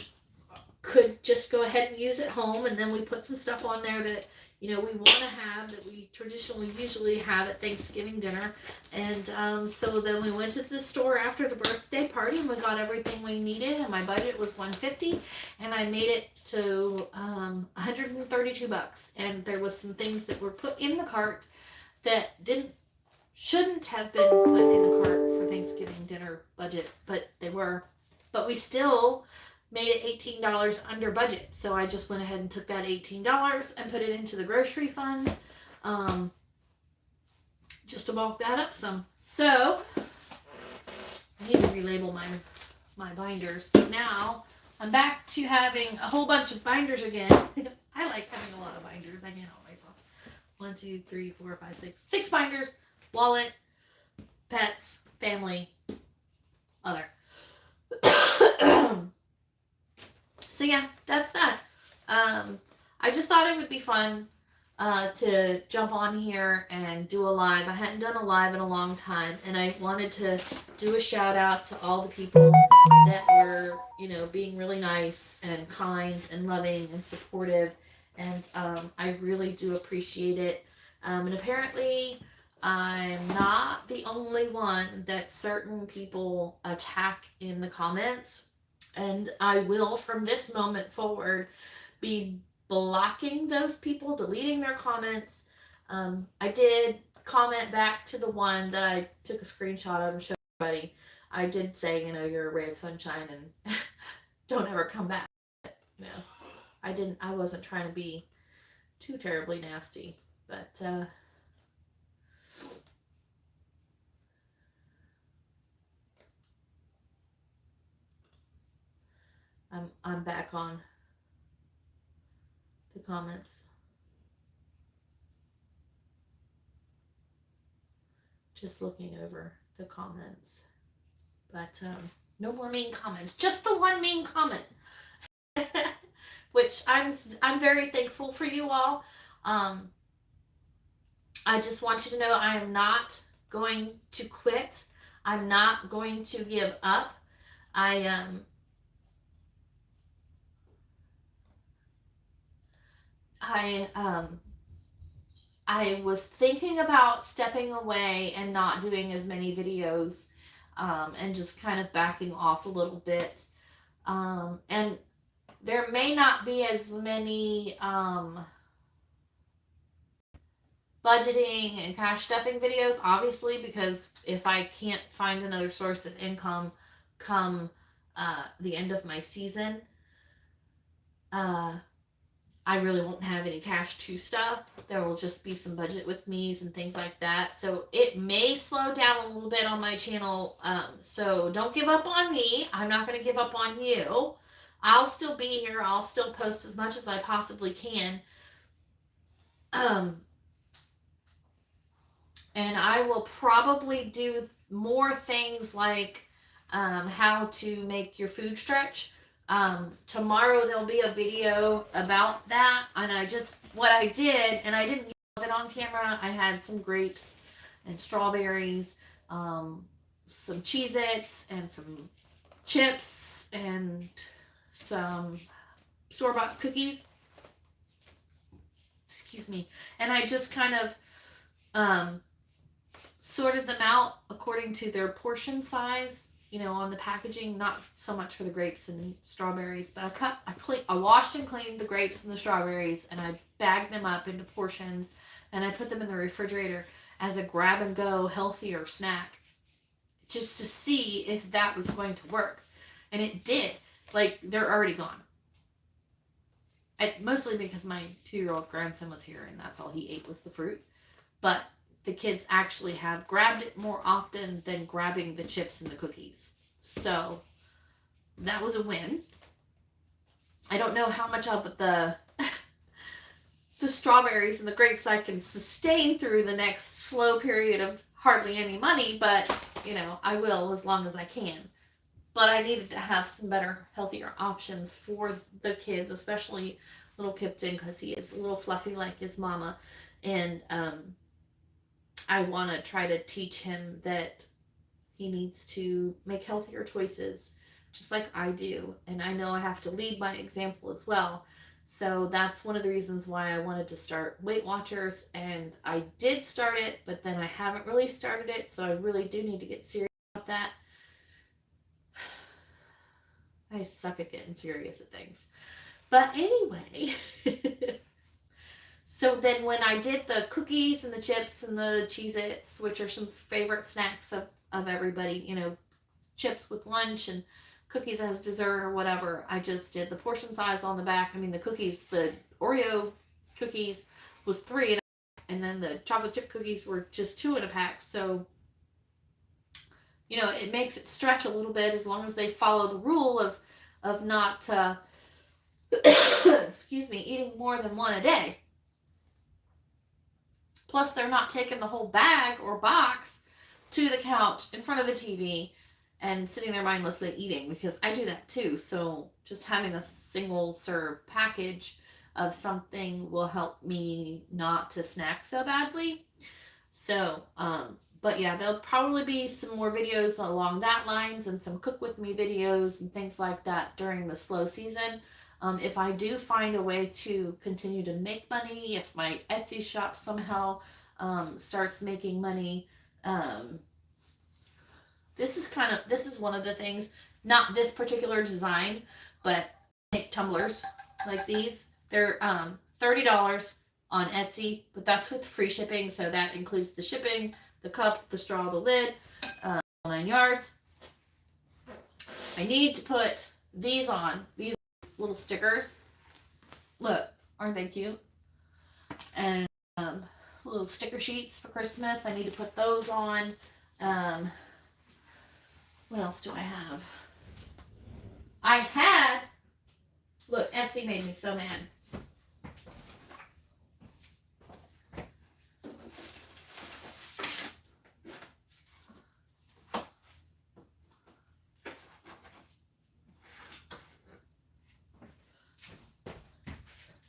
could just go ahead and use at home, and then we put some stuff on there that we want to have, that we traditionally usually have at Thanksgiving dinner. And so then we went to the store after the birthday party, and we got everything we needed, and my budget was $150, and I made it to $132. And there was some things that were put in the cart that shouldn't have been put in the cart for Thanksgiving dinner budget, but they were. But we still made it $18 under budget. So I just went ahead and took that $18 and put it into the grocery fund, just to bulk that up some. So I need to relabel my binders. Now I'm back to having a whole bunch of binders again. I like having a lot of binders. I can't help myself. 1, 2, 3, 4, 5, 6. 6 binders. Wallet, pets, family, other. So yeah, that's that. I just thought it would be fun to jump on here and do a live. I hadn't done a live in a long time, and I wanted to do a shout out to all the people that were, being really nice and kind and loving and supportive, and I really do appreciate it. And apparently I'm not the only one that certain people attack in the comments, and I will from this moment forward be blocking those people, deleting their comments. I did comment back to the one that I took a screenshot of and showed everybody. I did say, you're a ray of sunshine and don't ever come back. I wasn't trying to be too terribly nasty, but I'm back on the comments. Just looking over the comments. But no more mean comments. Just the one mean comment. Which I'm very thankful for you all. I just want you to know I am not going to quit. I'm not going to give up. I I um I was thinking about stepping away and not doing as many videos, and just kind of backing off a little bit. And there may not be as many budgeting and cash stuffing videos, obviously, because if I can't find another source of income come the end of my season, uh, I really won't have any cash to stuff. There will just be some budget with me's and things like that. So it may slow down a little bit on my channel. So don't give up on me. I'm not going to give up on you. I'll still be here. I'll still post as much as I possibly can. And I will probably do more things like how to make your food stretch. Tomorrow there'll be a video about that, and what I did, and I didn't have it on camera. I had some grapes and strawberries, some Cheez-Its, and some chips, and some store-bought cookies. Excuse me. And I just kind of sorted them out according to their portion size, on the packaging. Not so much for the grapes and strawberries, but I washed and cleaned the grapes and the strawberries, and I bagged them up into portions, and I put them in the refrigerator as a grab and go healthier snack, just to see if that was going to work. And it did. Like, they're already gone. Mostly because my 2-year-old grandson was here, and that's all he ate was the fruit. But the kids actually have grabbed it more often than grabbing the chips and the cookies. So that was a win. I don't know how much of the strawberries and the grapes I can sustain through the next slow period of hardly any money, but I will as long as I can. But I needed to have some better, healthier options for the kids, especially little Kipton, because he is a little fluffy like his mama. And I want to try to teach him that he needs to make healthier choices, just like I do. And I know I have to lead by example as well. So that's one of the reasons why I wanted to start Weight Watchers. And I did start it, but then I haven't really started it. So I really do need to get serious about that. I suck at getting serious at things. But anyway, so then when I did the cookies and the chips and the Cheez-Its, which are some favorite snacks of everybody, chips with lunch and cookies as dessert or whatever, I just did the portion size on the back. I mean, the cookies, the Oreo cookies was 3 in a pack, and then the chocolate chip cookies were just 2 in a pack. So, it makes it stretch a little bit as long as they follow the rule of not, excuse me, eating more than 1 a day. Plus, they're not taking the whole bag or box to the couch in front of the TV and sitting there mindlessly eating, because I do that too. So just having a single serve package of something will help me not to snack so badly. So, but yeah, there'll probably be some more videos along that lines and some cook with me videos and things like that during the slow season. If I do find a way to continue to make money, if my Etsy shop somehow starts making money, this is one of the things, not this particular design, but make tumblers like these. They're $30 on Etsy, but that's with free shipping, so that includes the shipping, the cup, the straw, the lid, 9 yards. I need to put these on, these little stickers. Look, aren't they cute? And little sticker sheets for Christmas. I need to put those on. What else do I have? Look, Etsy made me so mad.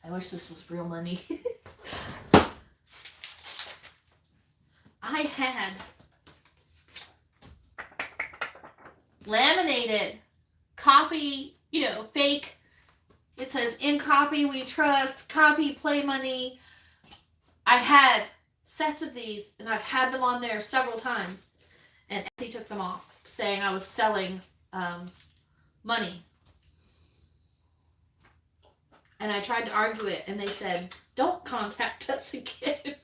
I wish this was real money. I had laminated copy, you know, fake. It says in copy we trust, copy play money. I had sets of these and I've had them on there several times, and Etsy took them off saying I was selling money. And I tried to argue it and they said, don't contact us again.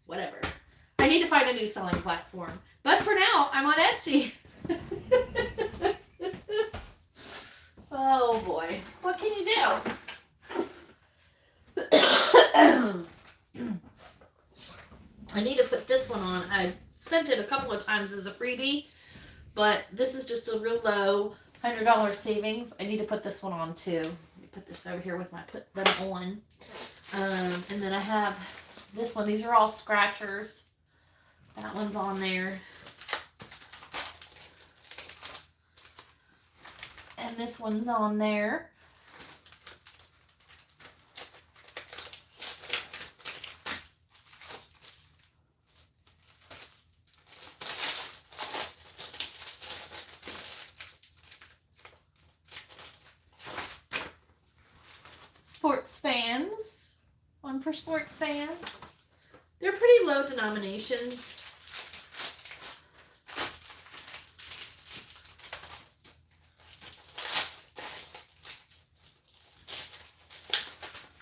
Whatever. I need to find a new selling platform. But for now, I'm on Etsy. Oh boy. What can you do? I need to put this one on. I sent it a couple of times as a freebie, but this is just a real low $100 savings. I need to put this one on too. Let me put this over here with my put them on. And then I have this one. These are all scratchers. That one's on there. And this one's on there. Sports fans. One for sports fans. They're pretty low denominations.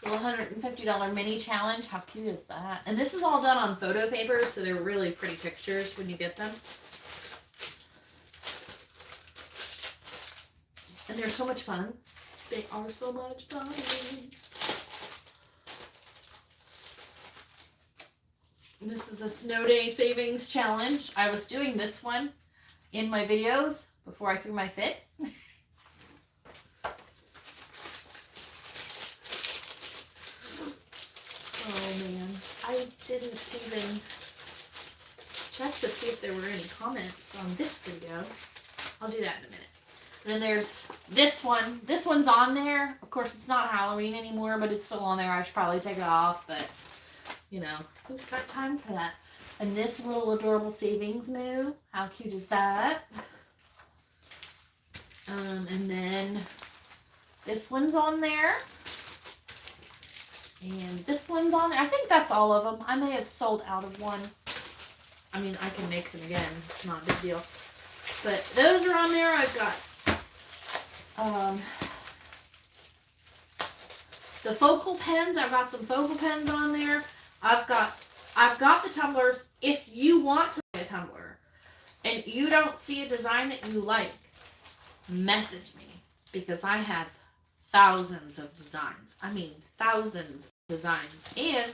$150 mini challenge. How cute is that? And this is all done on photo paper, so they're really pretty pictures when you get them. And they're so much fun. They are so much fun. This is a snow day savings challenge. I was doing this one in my videos before I threw my fit. Oh man, I didn't even check to see if there were any comments on this video. I'll do that in a minute. And then there's this one. This one's on there. Of course, it's not Halloween anymore, but it's still on there. I should probably take it off, but you know, who's got time for that? And this little adorable savings move. How cute is that? And then this one's on there. And this one's on there. I think that's all of them. I may have sold out of one. I mean, I can make them again. It's not a big deal. But those are on there. I've got the focal pens. I've got some focal pens on there. I've got the tumblers. If you want to buy a tumbler and you don't see a design that you like, message me, because I have thousands of designs. I mean, thousands of designs. And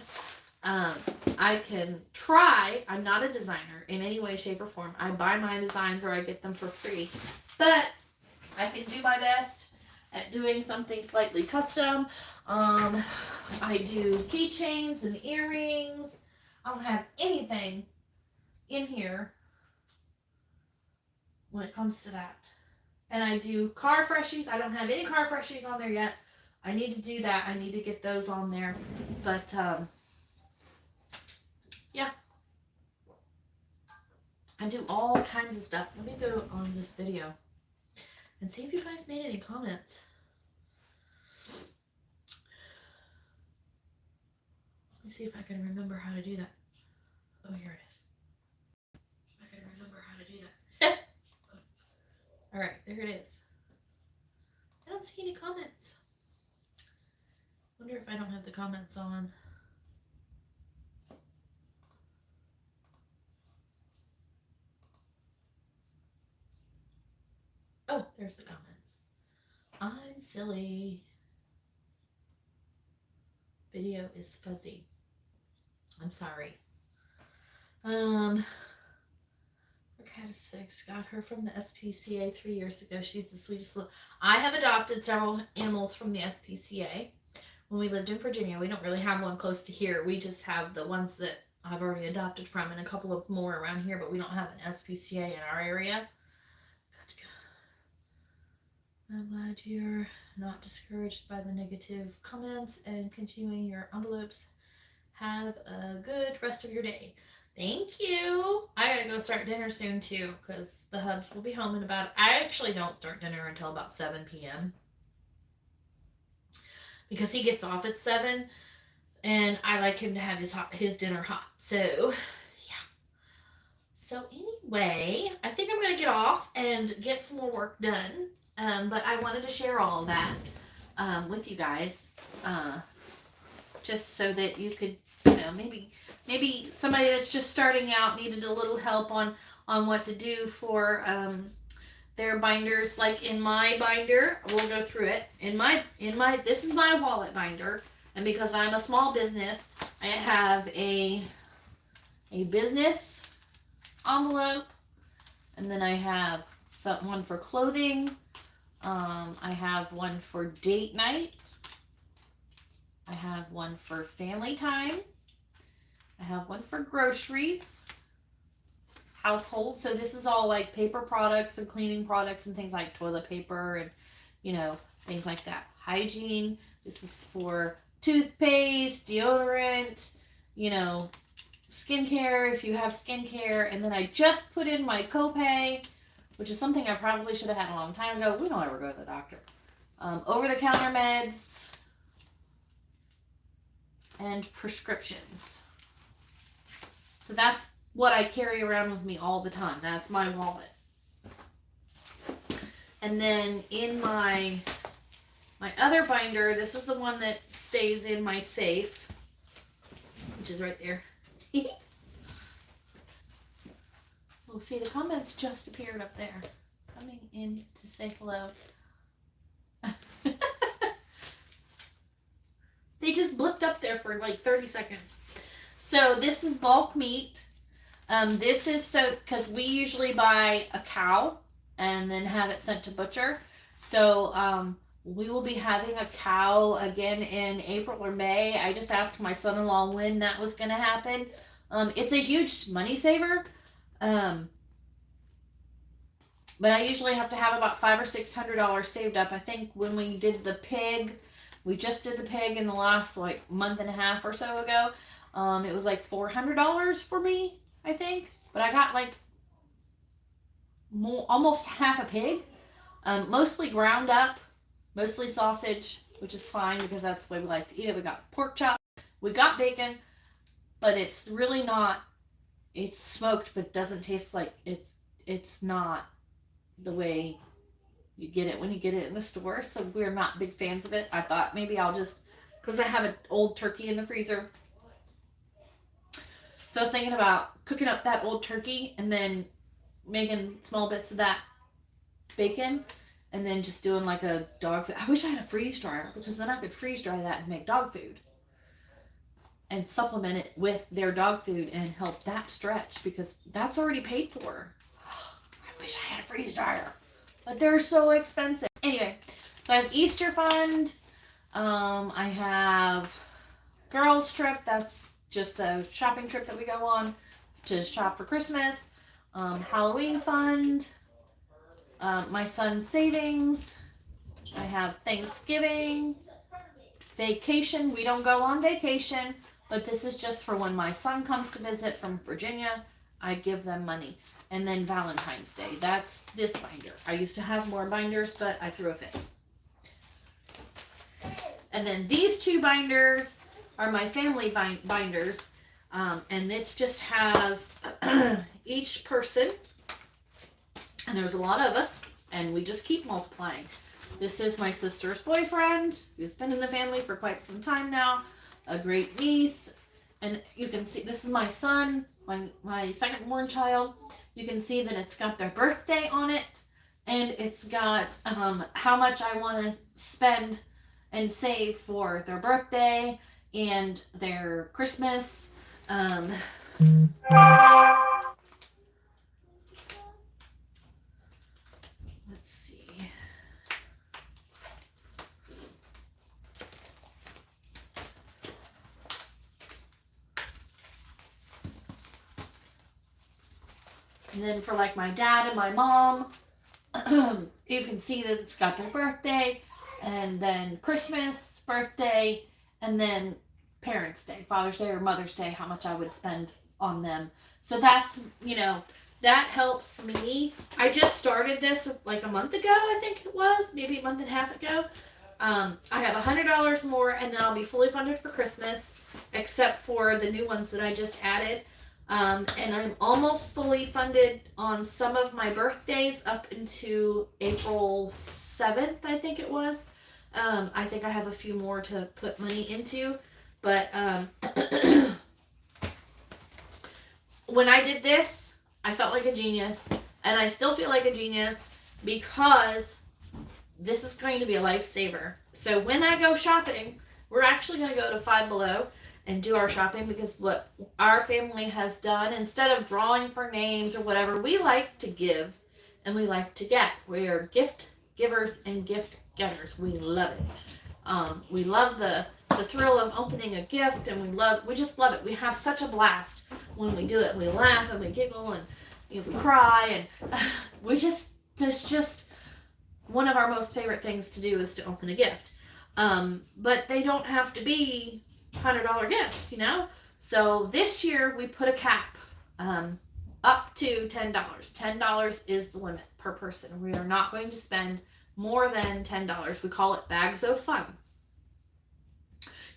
I can try. I'm not a designer in any way, shape, or form. I buy my designs or I get them for free. But I can do my best at doing something slightly custom. I do keychains and earrings. I don't have anything in here when it comes to that. And I do car freshies. I don't have any car freshies on there yet. I need to do that. I need to get those on there. But, yeah. I do all kinds of stuff. Let me go on this video and see if you guys made any comments. Let me see if I can remember how to do that. Oh, here it is. I can remember how to do that. All right, there it is. I don't see any comments. Wonder if I don't have the comments on. Oh, there's the comments. I'm silly. Video is fuzzy. I'm sorry. Her cat is 6. Got her from the SPCA 3 years ago. She's the sweetest little... I have adopted several animals from the SPCA. When we lived in Virginia, we don't really have one close to here. We just have the ones that I've already adopted from and a couple of more around here, but we don't have an SPCA in our area. I'm glad you're not discouraged by the negative comments and continuing your envelopes Have a good rest of your day. Thank you. I gotta go start dinner soon too, because the hubs will be home in about. I actually don't start dinner until about 7 p.m. because he gets off at 7, and I like him to have his dinner hot. So yeah. So anyway, I think I'm gonna get off and get some more work done. But I wanted to share all of that with you guys, just so that you could, maybe somebody that's just starting out needed a little help on what to do for their binders. Like in my binder, we'll go through it. In my this is my wallet binder, and because I'm a small business, I have a business envelope, and then I have one for clothing. I have one for date night. I have one for family time. I have one for groceries, household. So this is all like paper products and cleaning products and things like toilet paper and, things like that. Hygiene. This is for toothpaste, deodorant, skincare if you have skincare. And then I just put in my copay, which is something I probably should have had a long time ago. We don't ever go to the doctor. Over-the-counter meds and prescriptions. So that's what I carry around with me all the time. That's my wallet. And then in my other binder, this is the one that stays in my safe, which is right there. We'll see, the comments just appeared up there. Coming in to say hello. They just blipped up there for like 30 seconds. So this is bulk meat. This is because we usually buy a cow and then have it sent to butcher. So we will be having a cow again in April or May. I just asked my son-in-law when that was going to happen. It's a huge money saver. But I usually have to have about $500 or $600 saved up. I think when we did the pig, we just did the pig in the last month and a half or so ago. It was like $400 for me, I think. But I got almost half a pig. Mostly ground up, mostly sausage, which is fine because that's the way we like to eat it. We got pork chop, we got bacon, but it's really not. It's smoked, but it doesn't taste like it's not the way you get it when you get it in the store. So we're not big fans of it. I thought maybe I'll just, because I have an old turkey in the freezer. So I was thinking about cooking up that old turkey and then making small bits of that bacon and then just doing like a dog food. I wish I had a freeze dryer because then I could freeze dry that and make dog food and supplement it with their dog food and help that stretch because that's already paid for. I wish I had a freeze dryer, but they're so expensive. Anyway, so I have Easter fund. I have girls trip. That's just a shopping trip that we go on to shop for Christmas. Halloween fund. My son's savings. I have Thanksgiving. Vacation. We don't go on vacation, but this is just for when my son comes to visit from Virginia. I give them money. And then Valentine's Day. That's this binder. I used to have more binders, but I threw a fit. And then these two binders are my family binders. And it just has each person. And there's a lot of us. And we just keep multiplying. This is my sister's boyfriend, who's been in the family for quite some time now. A great niece. And you can see, this is my son, my second born child. You can see that it's got their birthday on it. And it's got how much I want to spend and save for their birthday and their Christmas. Let's see. And then for like my dad and my mom, you can see that it's got their birthday and then Christmas, birthday, and then Parents' Day, Father's Day or Mother's Day, how much I would spend on them. So that's, that helps me. I just started this like a month ago, I think it was, maybe a month and a half ago. I have $100 more, and then I'll be fully funded for Christmas, except for the new ones that I just added. And I'm almost fully funded on some of my birthdays up into April 7th, I think it was. I think I have a few more to put money into, but when I did this, I felt like a genius, and I still feel like a genius because this is going to be a lifesaver. So when I go shopping, we're actually going to go to Five Below and do our shopping, because what our family has done, instead of drawing for names or whatever, we like to give and we like to get. We are gift givers and gift getters. We love it. We love the thrill of opening a gift, and we just love it. We have such a blast when we do it. We laugh and we giggle and we cry, and it's just one of our most favorite things to do is to open a gift. But they don't have to be $100 gifts, So this year we put a cap up to $10. $10 is the limit per person. We are not going to spend more than $10. We call it bags of fun.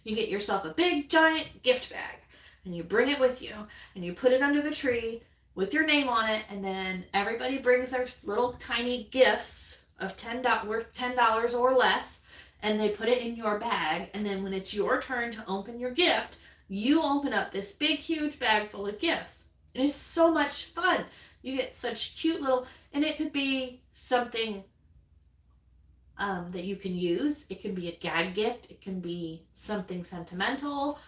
You get yourself a big giant gift bag, and you bring it with you, and you put it under the tree with your name on it, and then everybody brings their little tiny gifts of worth $10 or less, and they put it in your bag, and then when it's your turn to open your gift, you open up this big huge bag full of gifts. It is so much fun. You get such cute little, and it could be something that you can use. It can be a gag gift. It can be something sentimental,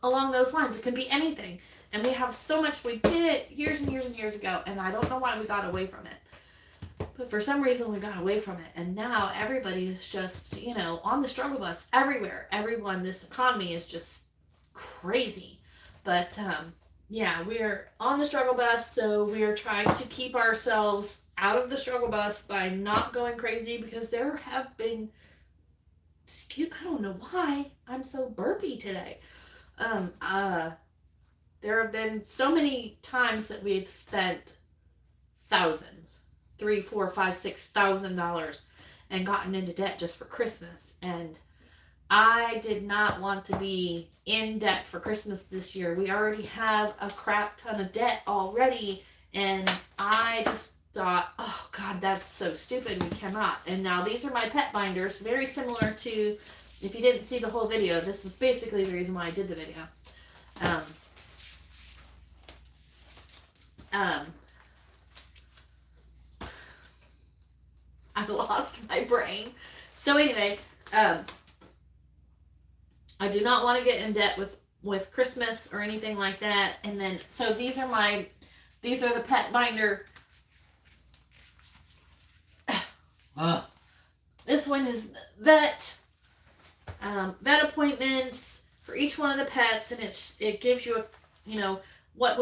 along those lines. It can be anything. And we have so much. We did it years and years and years ago, and I don't know why we got away from it. But for some reason, we got away from it. And now everybody is just, on the struggle bus everywhere. Everyone, this economy is just crazy. But, yeah, we're on the struggle bus, so we are trying to keep ourselves out of the struggle bus by not going crazy, because there have been, I don't know why I'm so burpy today. There have been so many times that we've spent thousands, $3,000, $4,000, $5,000, $6,000, and gotten into debt just for Christmas. And I did not want to be in debt for Christmas this year. We already have a crap ton of debt already, and I just thought, oh God, that's so stupid. We cannot. And now these are my pet binders, very similar to, if you didn't see the whole video, this is basically the reason why I did the video. I lost my brain. So anyway, I do not want to get in debt with Christmas or anything like that. And then, so these are the pet binder. This one is vet appointments for each one of the pets, and it gives you what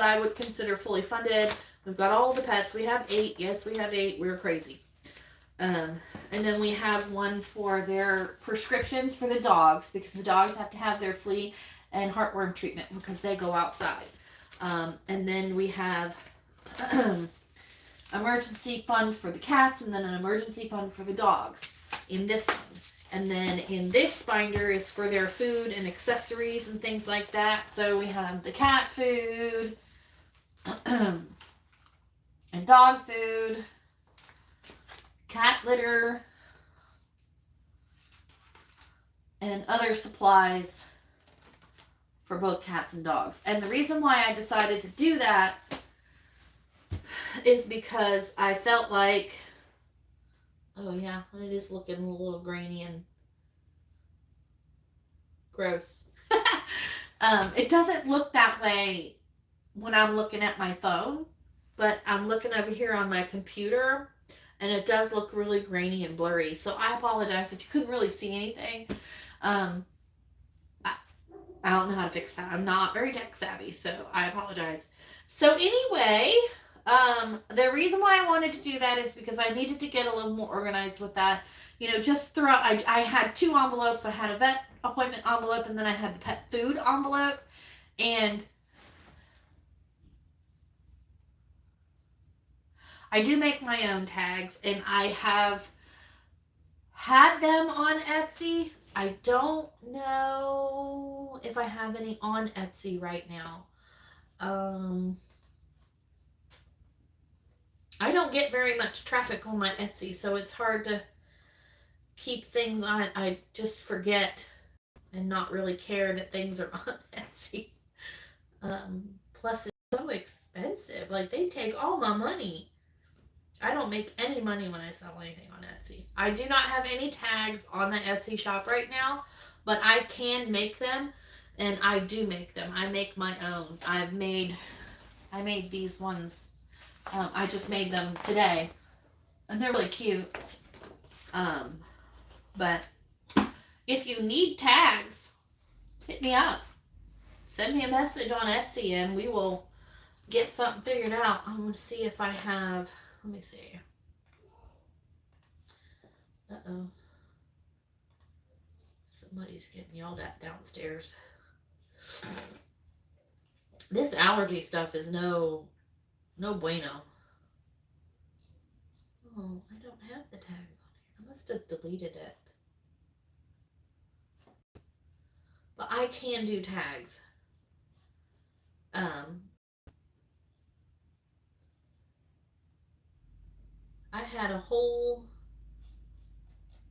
I would consider fully funded. We've got all the pets. We have 8. Yes, we have 8. We're crazy. And then we have one for their prescriptions for the dogs, because the dogs have to have their flea and heartworm treatment because they go outside. And then we have emergency fund for the cats, and then an emergency fund for the dogs in this one. And then in this binder is for their food and accessories and things like that. So we have the cat food and dog food, cat litter, and other supplies for both cats and dogs. And the reason why I decided to do that is because I felt like, oh yeah, it is looking a little grainy and gross. It doesn't look that way when I'm looking at my phone, but I'm looking over here on my computer, and it does look really grainy and blurry. So I apologize if you couldn't really see anything. I don't know how to fix that. I'm not very tech savvy, so I apologize. So anyway, The reason why I wanted to do that is because I needed to get a little more organized with that. You know, just throughout, I had two envelopes. I had a vet appointment envelope, and then I had the pet food envelope. And I do make my own tags, and I have had them on Etsy. I don't know if I have any on Etsy right now. I don't get very much traffic on my Etsy, so it's hard to keep things on. I just forget and not really care that things are on Etsy. Plus, it's so expensive. Like, they take all my money. I don't make any money when I sell anything on Etsy. I do not have any tags on the Etsy shop right now, but I can make them, and I do make them. I make my own. I made these ones. I just made them today, and they're really cute. But if you need tags, hit me up. Send me a message on Etsy, and we will get something figured out. I'm going to see if I have... Let me see. Uh-oh. Somebody's getting yelled at downstairs. This allergy stuff is no bueno. Oh, I don't have the tag on here. I must have deleted it. But I can do tags. I had a whole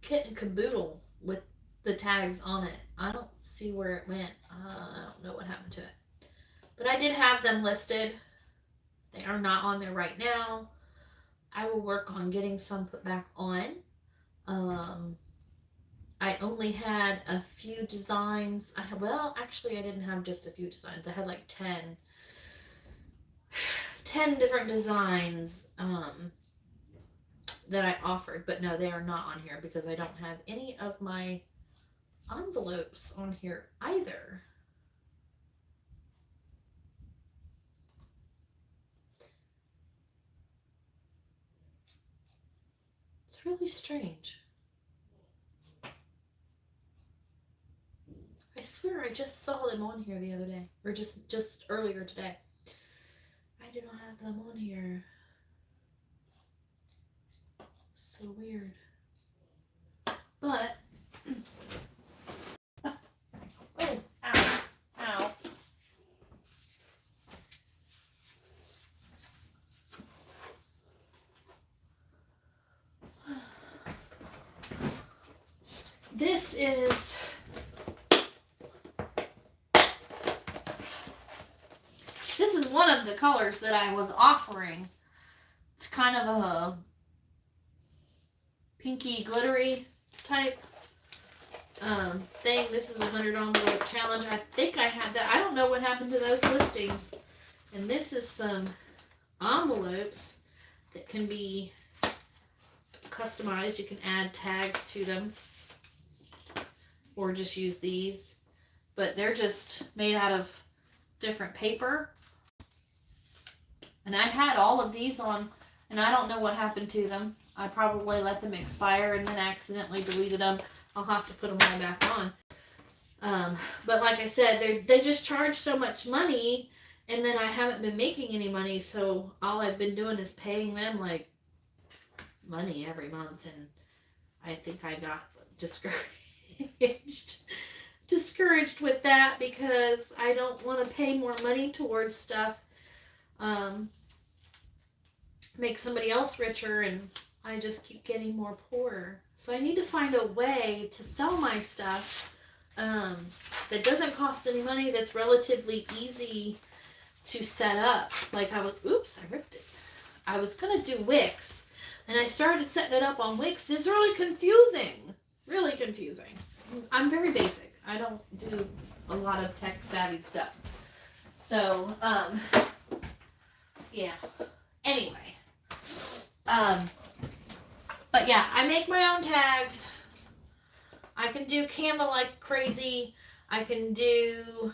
kit and caboodle with the tags on it. I don't see where it went. I don't know what happened to it. But I did have them listed. They are not on there right now. I will work on getting some put back on. I only had a few designs. Actually, I didn't have just a few designs. I had like 10 different designs that I offered, but no, they are not on here because I don't have any of my envelopes on here either. It's really strange. I swear I just saw them on here the other day, or just earlier today. I do not have them on here. So weird. But oh, ow. This is one of the colors that I was offering. It's kind of a pinky glittery type thing. This is a 100 envelope challenge. I think I had that. I don't know what happened to those listings. And this is some envelopes that can be customized. You can add tags to them or just use these. But they're just made out of different paper. And I had all of these on, and I don't know what happened to them. I probably let them expire and then accidentally deleted them. I'll have to put them all back on. But like I said, they just charge so much money, and then I haven't been making any money, so all I've been doing is paying them like money every month, and I think I got discouraged with that because I don't want to pay more money towards stuff. Make somebody else richer, and I just keep getting more poorer. So I need to find a way to sell my stuff that doesn't cost any money, that's relatively easy to set up. Like I ripped it. I was going to do Wix, and I started setting it up on Wix. It's really confusing. Really confusing. I'm very basic. I don't do a lot of tech savvy stuff. So, yeah. Anyway. But yeah, I make my own tags. I can do Canva like crazy. I can do,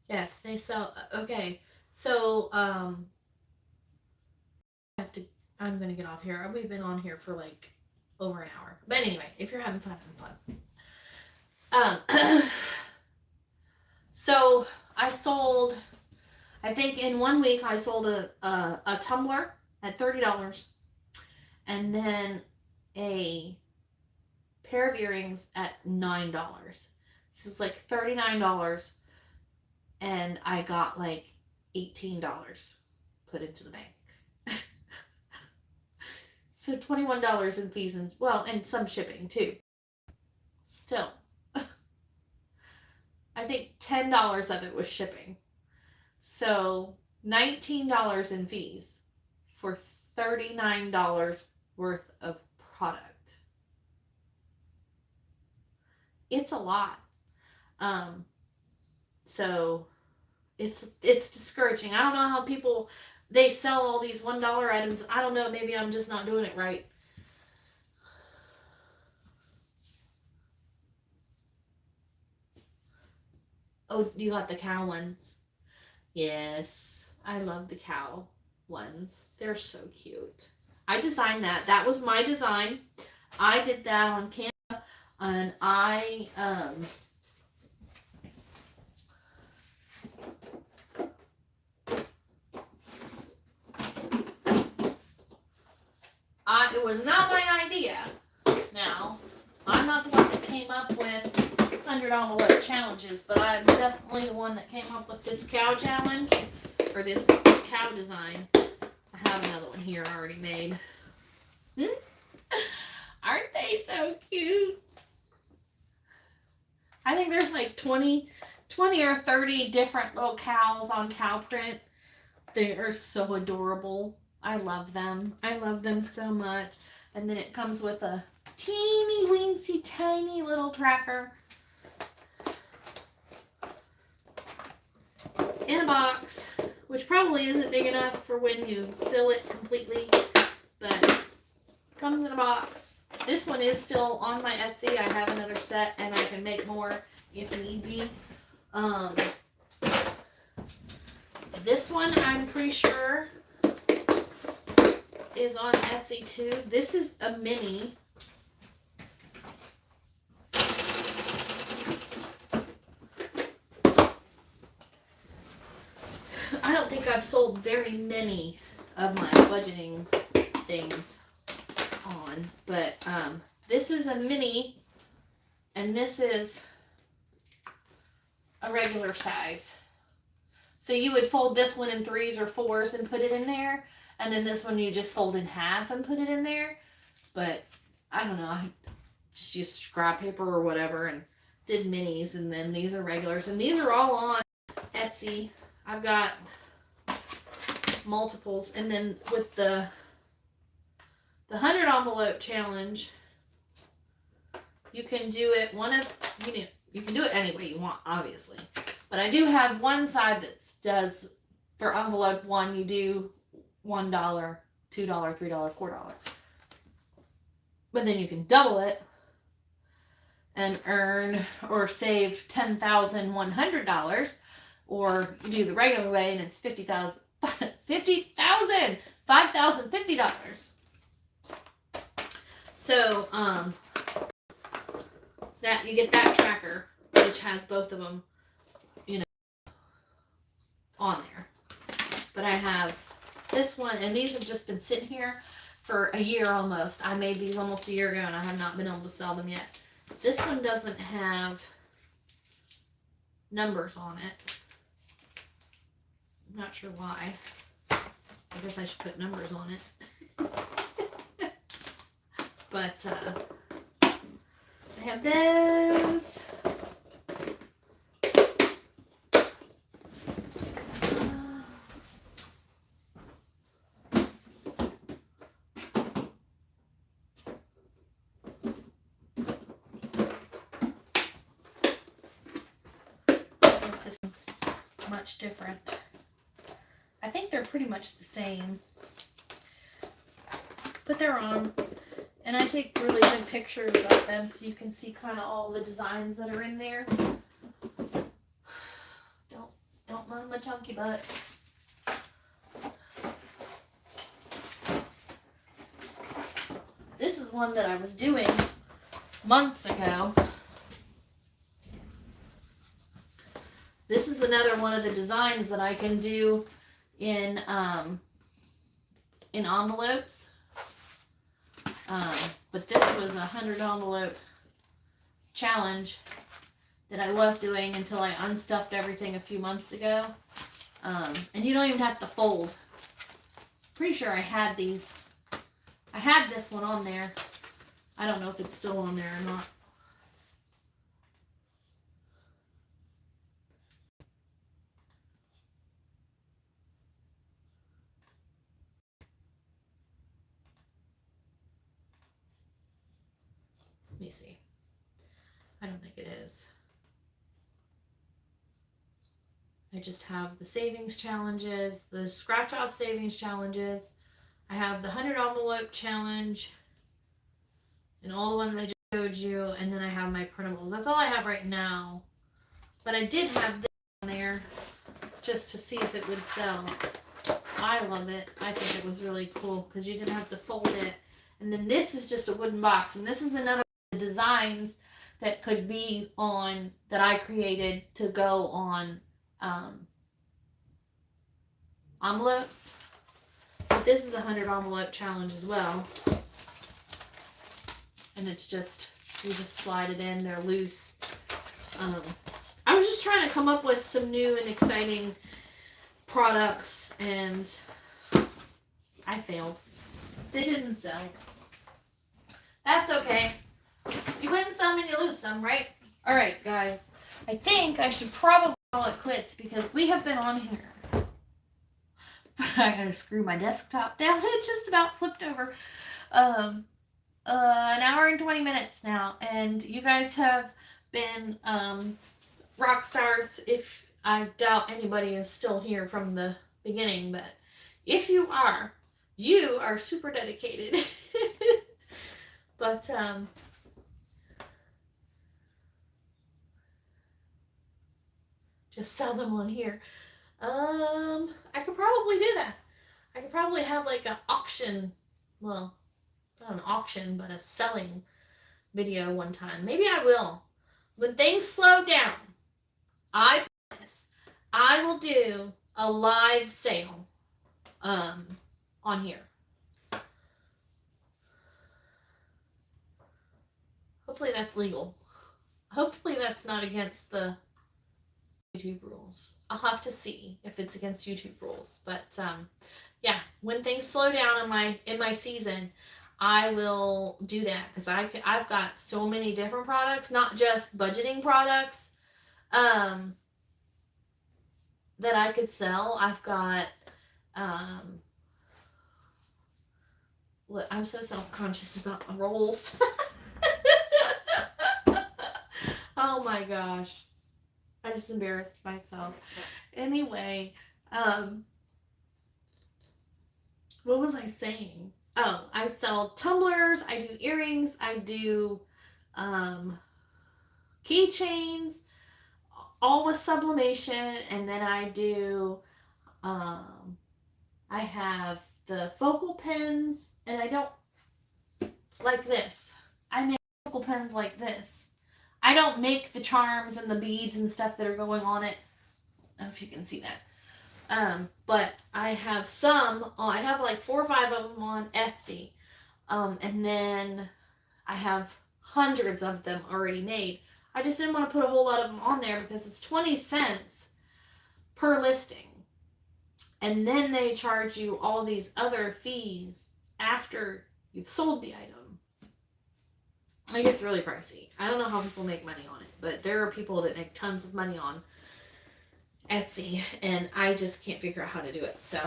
Yes, they sell. Okay, so I'm gonna get off here. We've been on here for like over an hour. But anyway, if you're having fun, having fun. So I sold. I think in 1 week I sold a tumbler at $30, and then a pair of earrings at $9. So it was like $39, and I got like $18 put into the bank. So $21 in fees and, well, and some shipping too. Still, I think $10 of it was shipping. So $19 in fees for $39 worth of product. It's a lot. So it's discouraging. I don't know how people, they sell all these $1 items. I don't know, maybe I'm just not doing it right. Oh, you got the cow ones. Yes, I love the cow ones. They're so cute. I designed that. That was my design. I did that on Canva, and I it was not my idea. Now, I'm not the one that came up with 100 envelope challenges, but I'm definitely the one that came up with this cow challenge, or this cow design. I have another one here already made. Aren't they so cute? I think there's like 20 or 30 different little cows on cow print. They are so adorable. I love them. I love them so much. And then it comes with a teeny weensy tiny little tracker in a box, which probably isn't big enough for when you fill it completely, but comes in a box. This one is still on my Etsy. I have another set, and I can make more if need be. This one I'm pretty sure is on Etsy too. This is a mini. I don't think I've sold very many of my budgeting things on, but this is a mini, and this is a regular size. So you would fold this one in 3s or 4s and put it in there, and then this one you just fold in half and put it in there. But I don't know, I just used scrap paper or whatever and did minis, and then these are regulars, and these are all on Etsy. I've got multiples, and then with the 100 envelope challenge, you can do it you can do it any way you want, obviously. But I do have one side that does, for envelope 1, you do $1, $2, $3, $4. But then you can double it and earn or save $10,100, or you do the regular way and it's $5,050. So that you get that tracker, which has both of them, on there. But I have this one, and these have just been sitting here for a year almost. I made these almost a year ago, and I have not been able to sell them yet. This one doesn't have numbers on it. I'm not sure why. I guess I should put numbers on it. But I have those. This one's much different. I think they're pretty much the same, but they're on. And I take really good pictures of them so you can see kind of all the designs that are in there. mind my chunky butt. This is one that I was doing months ago. This is another one of the designs that I can do in envelopes. But this was a 100 envelope challenge that I was doing until I unstuffed everything a few months ago. And you don't even have to fold. Pretty sure I had these. I had this one on there. I don't know if it's still on there or not. Let me see. I don't think it is. I just have the savings challenges, the scratch off savings challenges. I have the 100 envelope challenge and all the ones I just showed you, and then I have my printables. That's all I have right now. But I did have this on there just to see if it would sell. I love it. I think it was really cool because you didn't have to fold it. And then this is just a wooden box, and this is another of the designs that could be on, that I created to go on envelopes. But this is a 100 envelope challenge as well. And it's just, you just slide it in, they're loose. I was just trying to come up with some new and exciting products, and I failed. They didn't sell. That's okay. You win some and you lose some, right? Alright, guys. I think I should probably call it quits because we have been on here. I gotta screw my desktop down. It just about flipped over. An hour and 20 minutes now, and you guys have been rock stars. If I doubt anybody is still here from the beginning, but if you are super dedicated. But just sell them on here. I could probably do that. I could probably have like an auction, well, not an auction, but a selling video one time. Maybe I will. When things slow down, I promise I will do a live sale on here. Hopefully that's legal. Hopefully that's not against the YouTube rules. I'll have to see if it's against YouTube rules. But yeah, when things slow down in my season, I will do that because I've got so many different products, not just budgeting products, that I could sell. I've got I'm so self-conscious about my rolls. Oh my gosh. I just embarrassed myself. Anyway, what was I saying? Oh, I sell tumblers, I do earrings, I do keychains, all with sublimation, and then I do I have the focal pens, and I don't like this. I make focal pens like this. I don't make the charms and the beads and stuff that are going on it. I don't know if you can see that. But I have I have like 4 or 5 of them on Etsy. And then I have hundreds of them already made. I just didn't want to put a whole lot of them on there because it's 20 cents per listing. And then they charge you all these other fees after you've sold the item. It gets really pricey. I don't know how people make money on it, but there are people that make tons of money on Etsy, and I just can't figure out how to do it. So,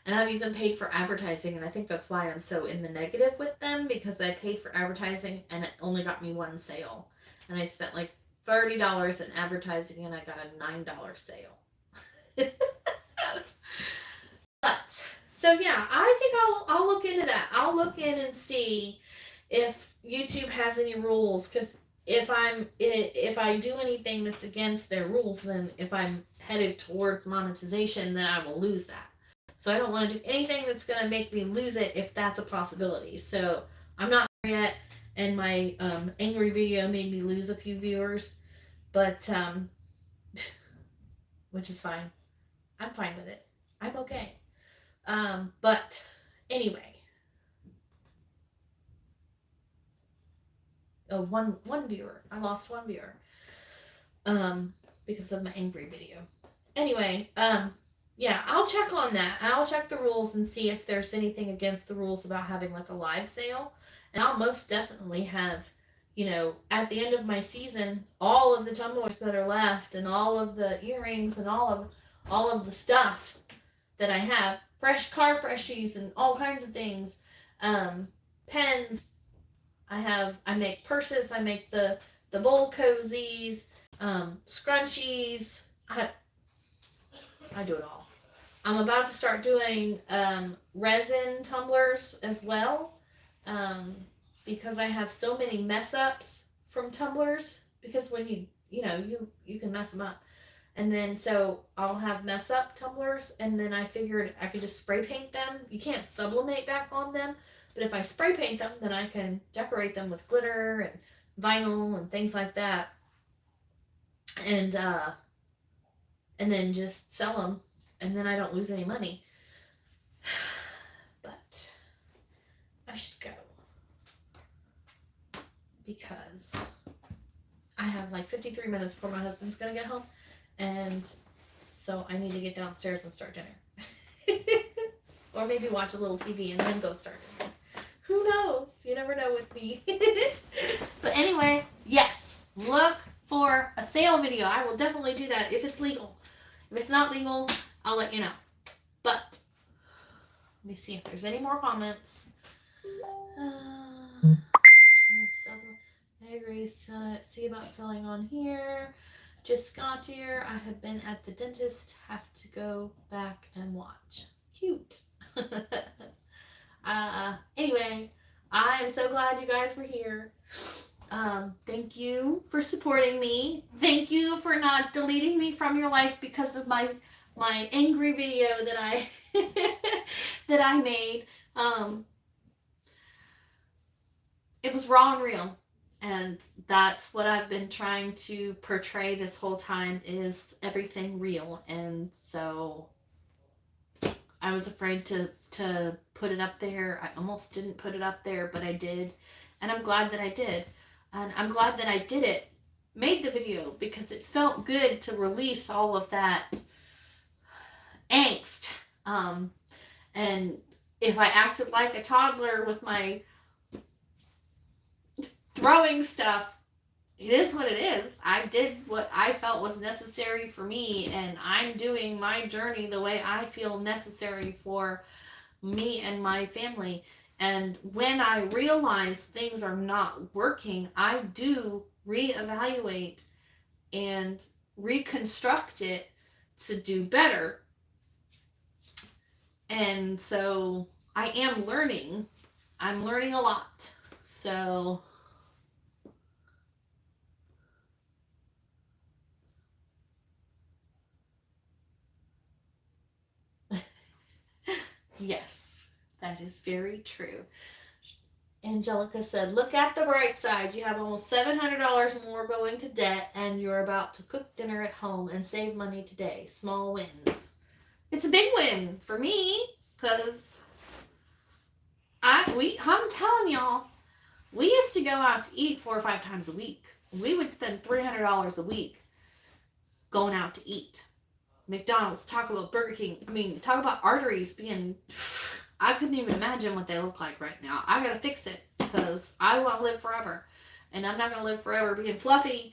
and I've even paid for advertising, and I think that's why I'm so in the negative with them, because I paid for advertising and it only got me one sale, and I spent like $30 in advertising and I got a $9 sale. But so yeah, I think I'll look into that. I'll look in and see if YouTube has any rules, because if I do anything that's against their rules, then if I'm headed toward monetization, then I will lose that. So I don't want to do anything that's going to make me lose it if that's a possibility. So I'm not there yet, and my angry video made me lose a few viewers, but which is fine. I'm fine with it. I'm okay. But anyway, one viewer. I lost one viewer. Because of my angry video. Anyway, yeah, I'll check on that. I'll check the rules and see if there's anything against the rules about having like a live sale. And I'll most definitely have, at the end of my season, all of the tumblers that are left and all of the earrings and all of the stuff that I have, fresh car freshies and all kinds of things, pens. I make purses. I make the bowl cozies, scrunchies. I do it all. I'm about to start doing resin tumblers as well, because I have so many mess ups from tumblers. Because when you can mess them up, and then so I'll have mess up tumblers, and then I figured I could just spray paint them. You can't sublimate back on them, but if I spray paint them, then I can decorate them with glitter and vinyl and things like that, and then just sell them, and then I don't lose any money. But I should go because I have like 53 minutes before my husband's gonna get home, and so I need to get downstairs and start dinner. Or maybe watch a little TV and then go start dinner. Who knows? You never know with me. But anyway, yes, look for a sale video. I will definitely do that if it's legal. If it's not legal, I'll let you know. But let me see if there's any more comments. I agree. See about selling on here. Just got here. I have been at the dentist. Have to go back and watch. Cute. Anyway, I am so glad you guys were here. Thank you for supporting me. Thank you for not deleting me from your life because of my angry video that I that I made. It was raw and real, and that's what I've been trying to portray this whole time, is everything real. And so I was afraid to put it up there. I almost didn't put it up there, but I did, and I'm glad that I did. And I'm glad that I did it, made the video, because it felt good to release all of that angst. And if I acted like a toddler with my throwing stuff, it is what it is. I did what I felt was necessary for me, and I'm doing my journey the way I feel necessary for me and my family. And when I realize things are not working, I do reevaluate and reconstruct it to do better. And so I am learning. I'm learning a lot. So yes, that is very true. Angelica said, look at the bright side. You have almost $700 more going to debt, and you're about to cook dinner at home and save money today. Small wins. It's a big win for me, because I'm telling y'all, we used to go out to eat 4 or 5 times a week. We would spend $300 a week going out to eat. McDonald's, Taco Bell, Burger King. I mean, talk about arteries being... I couldn't even imagine what they look like right now. I gotta fix it, because I want to live forever. And I'm not gonna live forever being fluffy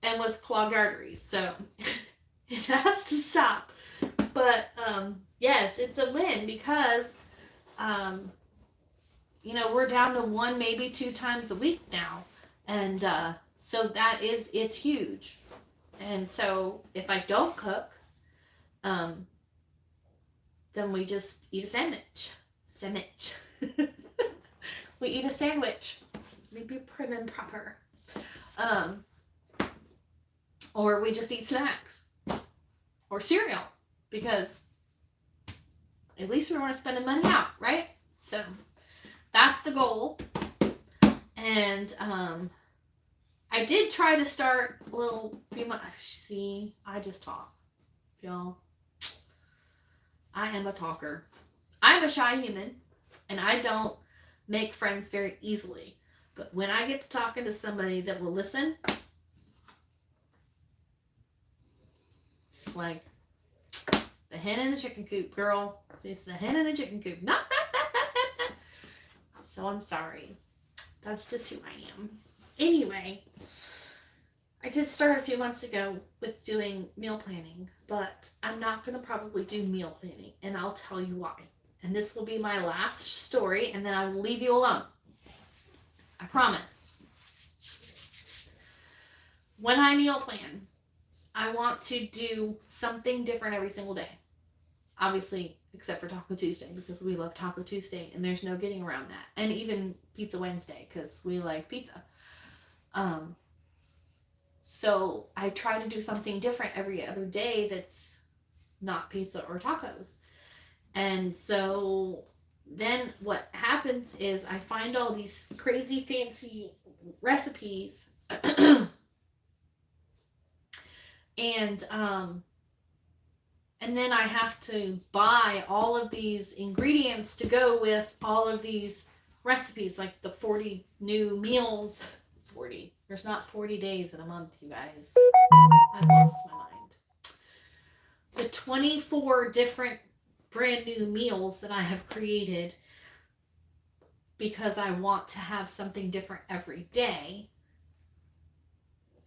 and with clogged arteries. So it has to stop. But yes, it's a win, because we're down to 1, maybe 2 times a week now. And so it's huge. And so if I don't cook, then we just eat a sandwich. We eat a sandwich. Maybe prim and proper. Um, or we just eat snacks or cereal because at least we weren't spending money out, right? So that's the goal. And I did try to start a little few months. See, I just talk, y'all. I am a talker. I'm a shy human, and I don't make friends very easily. But when I get to talking to somebody that will listen, it's like the hen in the chicken coop, girl. It's the hen in the chicken coop. Not. So I'm sorry. That's just who I am. Anyway, I did start a few months ago with doing meal planning, but I'm not going to probably do meal planning, and I'll tell you why. And this will be my last story, and then I will leave you alone. I promise. When I meal plan, I want to do something different every single day. Obviously, except for Taco Tuesday, because we love Taco Tuesday, and there's no getting around that. And even Pizza Wednesday, because we like pizza. So I try to do something different every other day that's not pizza or tacos. And so then what happens is I find all these crazy fancy recipes and then I have to buy all of these ingredients to go with all of these recipes, like the 40 new meals. 40. There's not 40 days in a month, you guys. I've lost my mind. The 24 different brand new meals that I have created because I want to have something different every day.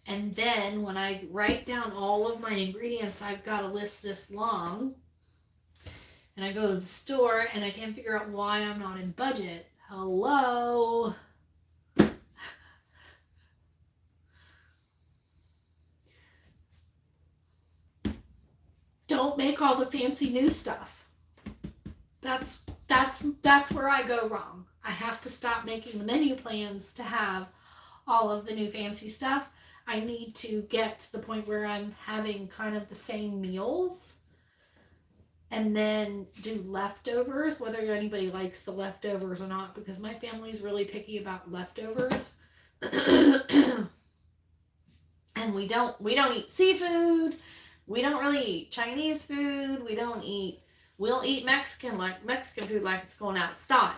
And then when I write down all of my ingredients, I've got a list this long. And I go to the store and I can't figure out why I'm not in budget. Hello? Don't make all the fancy new stuff. That's where I go wrong. I have to stop making the menu plans to have all of the new fancy stuff. I need to get to the point where I'm having kind of the same meals and then do leftovers, whether anybody likes the leftovers or not, because my family's really picky about leftovers. And we don't eat seafood. We don't really eat Chinese food. We'll eat Mexican food like it's going out of style.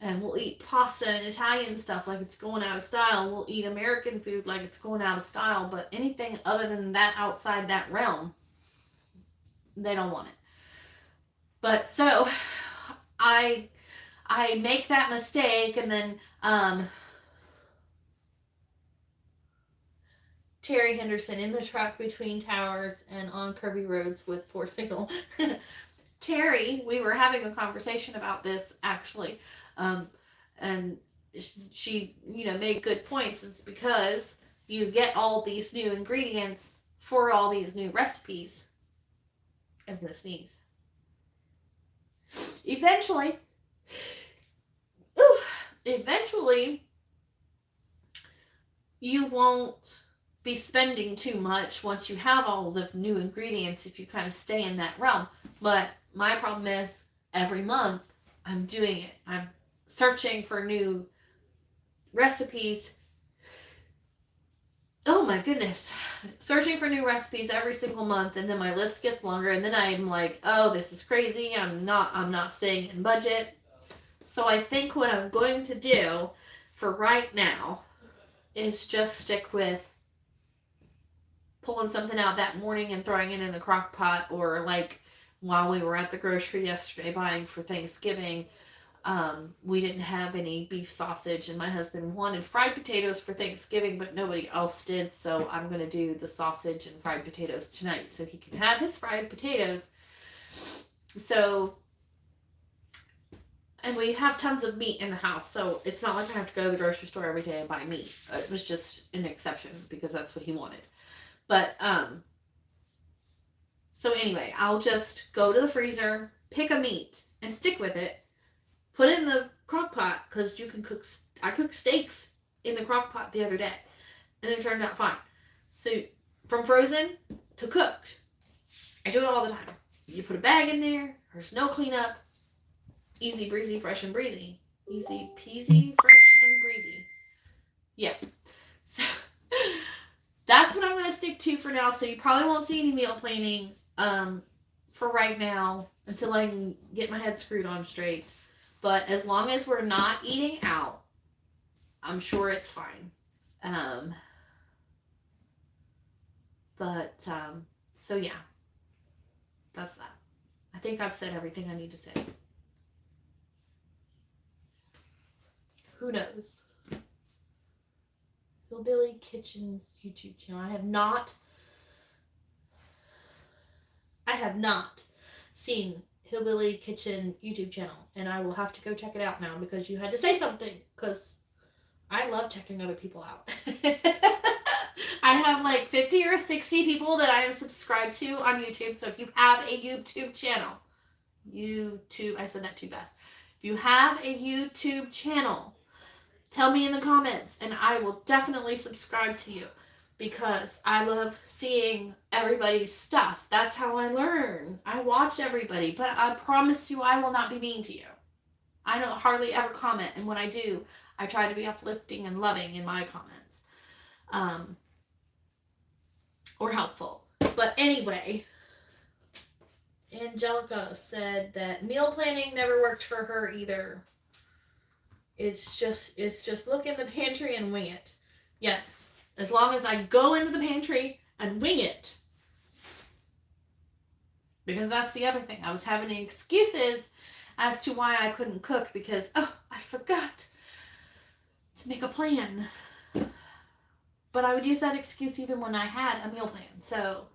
And we'll eat pasta and Italian stuff like it's going out of style. We'll eat American food like it's going out of style. But anything other than that, outside that realm, they don't want it. But so I make that mistake, and then Terry Henderson in the truck between towers and on curvy roads with poor signal. Terry, we were having a conversation about this actually, and she, made good points. It's because you get all these new ingredients for all these new recipes. I'm gonna sneeze. Eventually, you won't be spending too much once you have all the new ingredients if you kind of stay in that realm. But my problem is every month I'm doing it. I'm searching for new recipes. Oh my goodness. Searching for new recipes every single month, and then my list gets longer, and then I'm like, oh, this is crazy. I'm not staying in budget. So I think what I'm going to do for right now is just stick with pulling something out that morning and throwing it in the crock pot, or like while we were at the grocery yesterday buying for Thanksgiving, we didn't have any beef sausage, and my husband wanted fried potatoes for Thanksgiving, but nobody else did, so I'm going to do the sausage and fried potatoes tonight so he can have his fried potatoes. So, and we have tons of meat in the house, so it's not like I have to go to the grocery store every day and buy meat. It was just an exception because that's what he wanted. But, so anyway, I'll just go to the freezer, pick a meat, and stick with it. Put it in the crock pot, because you can cook. I cooked steaks in the crock pot the other day. and it turned out fine. So from frozen to cooked, I do it all the time. You put a bag in there, there's no cleanup, easy breezy, fresh and breezy. Easy peasy, fresh and breezy. Yeah. So that's what I'm going to stick to for now. So you probably won't see any meal planning for right now until I can get my head screwed on straight. But as long as we're not eating out, I'm sure it's fine. So yeah, that's that. I think I've said everything I need to say. Who knows? Hillbilly Kitchen's YouTube channel. I have not seen Hillbilly Kitchen YouTube channel, and I will have to go check it out now because you had to say something, because I love checking other people out. I have like 50 or 60 people that I am subscribed to on YouTube, so if you have a YouTube channel, I said that too fast. If you have a YouTube channel, tell me in the comments, and I will definitely subscribe to you, because I love seeing everybody's stuff. That's how I learn. I watch everybody, but I promise you I will not be mean to you. I don't hardly ever comment, and when I do, I try to be uplifting and loving in my comments. Or helpful. But anyway, Angelica said that meal planning never worked for her either. It's just look in the pantry and wing it. Yes, as long as I go into the pantry and wing it. Because that's the other thing. I was having excuses as to why I couldn't cook because, I forgot to make a plan. But I would use that excuse even when I had a meal plan. So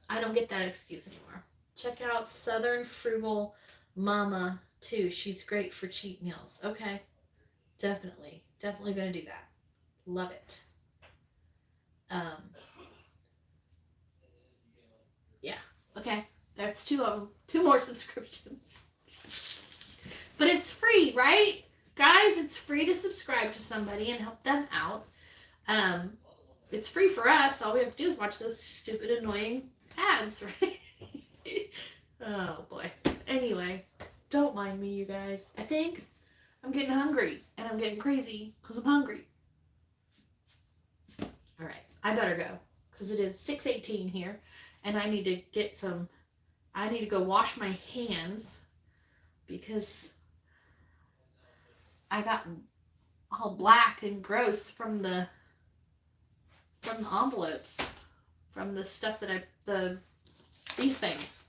I don't get that excuse anymore. Check out Southern Frugal Mama too. She's great for cheap meals. Okay. Definitely going to do that. Love it. Yeah. Okay. That's two of them. 2 more subscriptions. But it's free, right? Guys, it's free to subscribe to somebody and help them out. It's free for us. All we have to do is watch those stupid, annoying ads, right? Oh, boy. Anyway, don't mind me, you guys. I think I'm getting hungry, and I'm getting crazy because I'm hungry. All right, I better go, because it is 6:18 here, and I need to go wash my hands, because I got all black and gross from the envelopes, from the stuff that these things,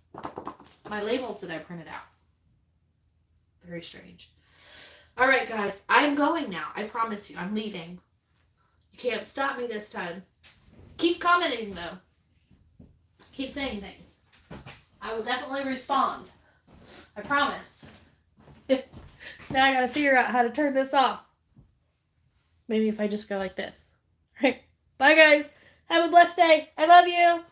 my labels that I printed out. Very strange. All right, guys, I'm going now. I promise you, I'm leaving. You can't stop me this time. Keep commenting, though. Keep saying things. I will definitely respond. I promise. Now I gotta figure out how to turn this off. Maybe if I just go like this. All right. Bye, guys. Have a blessed day. I love you.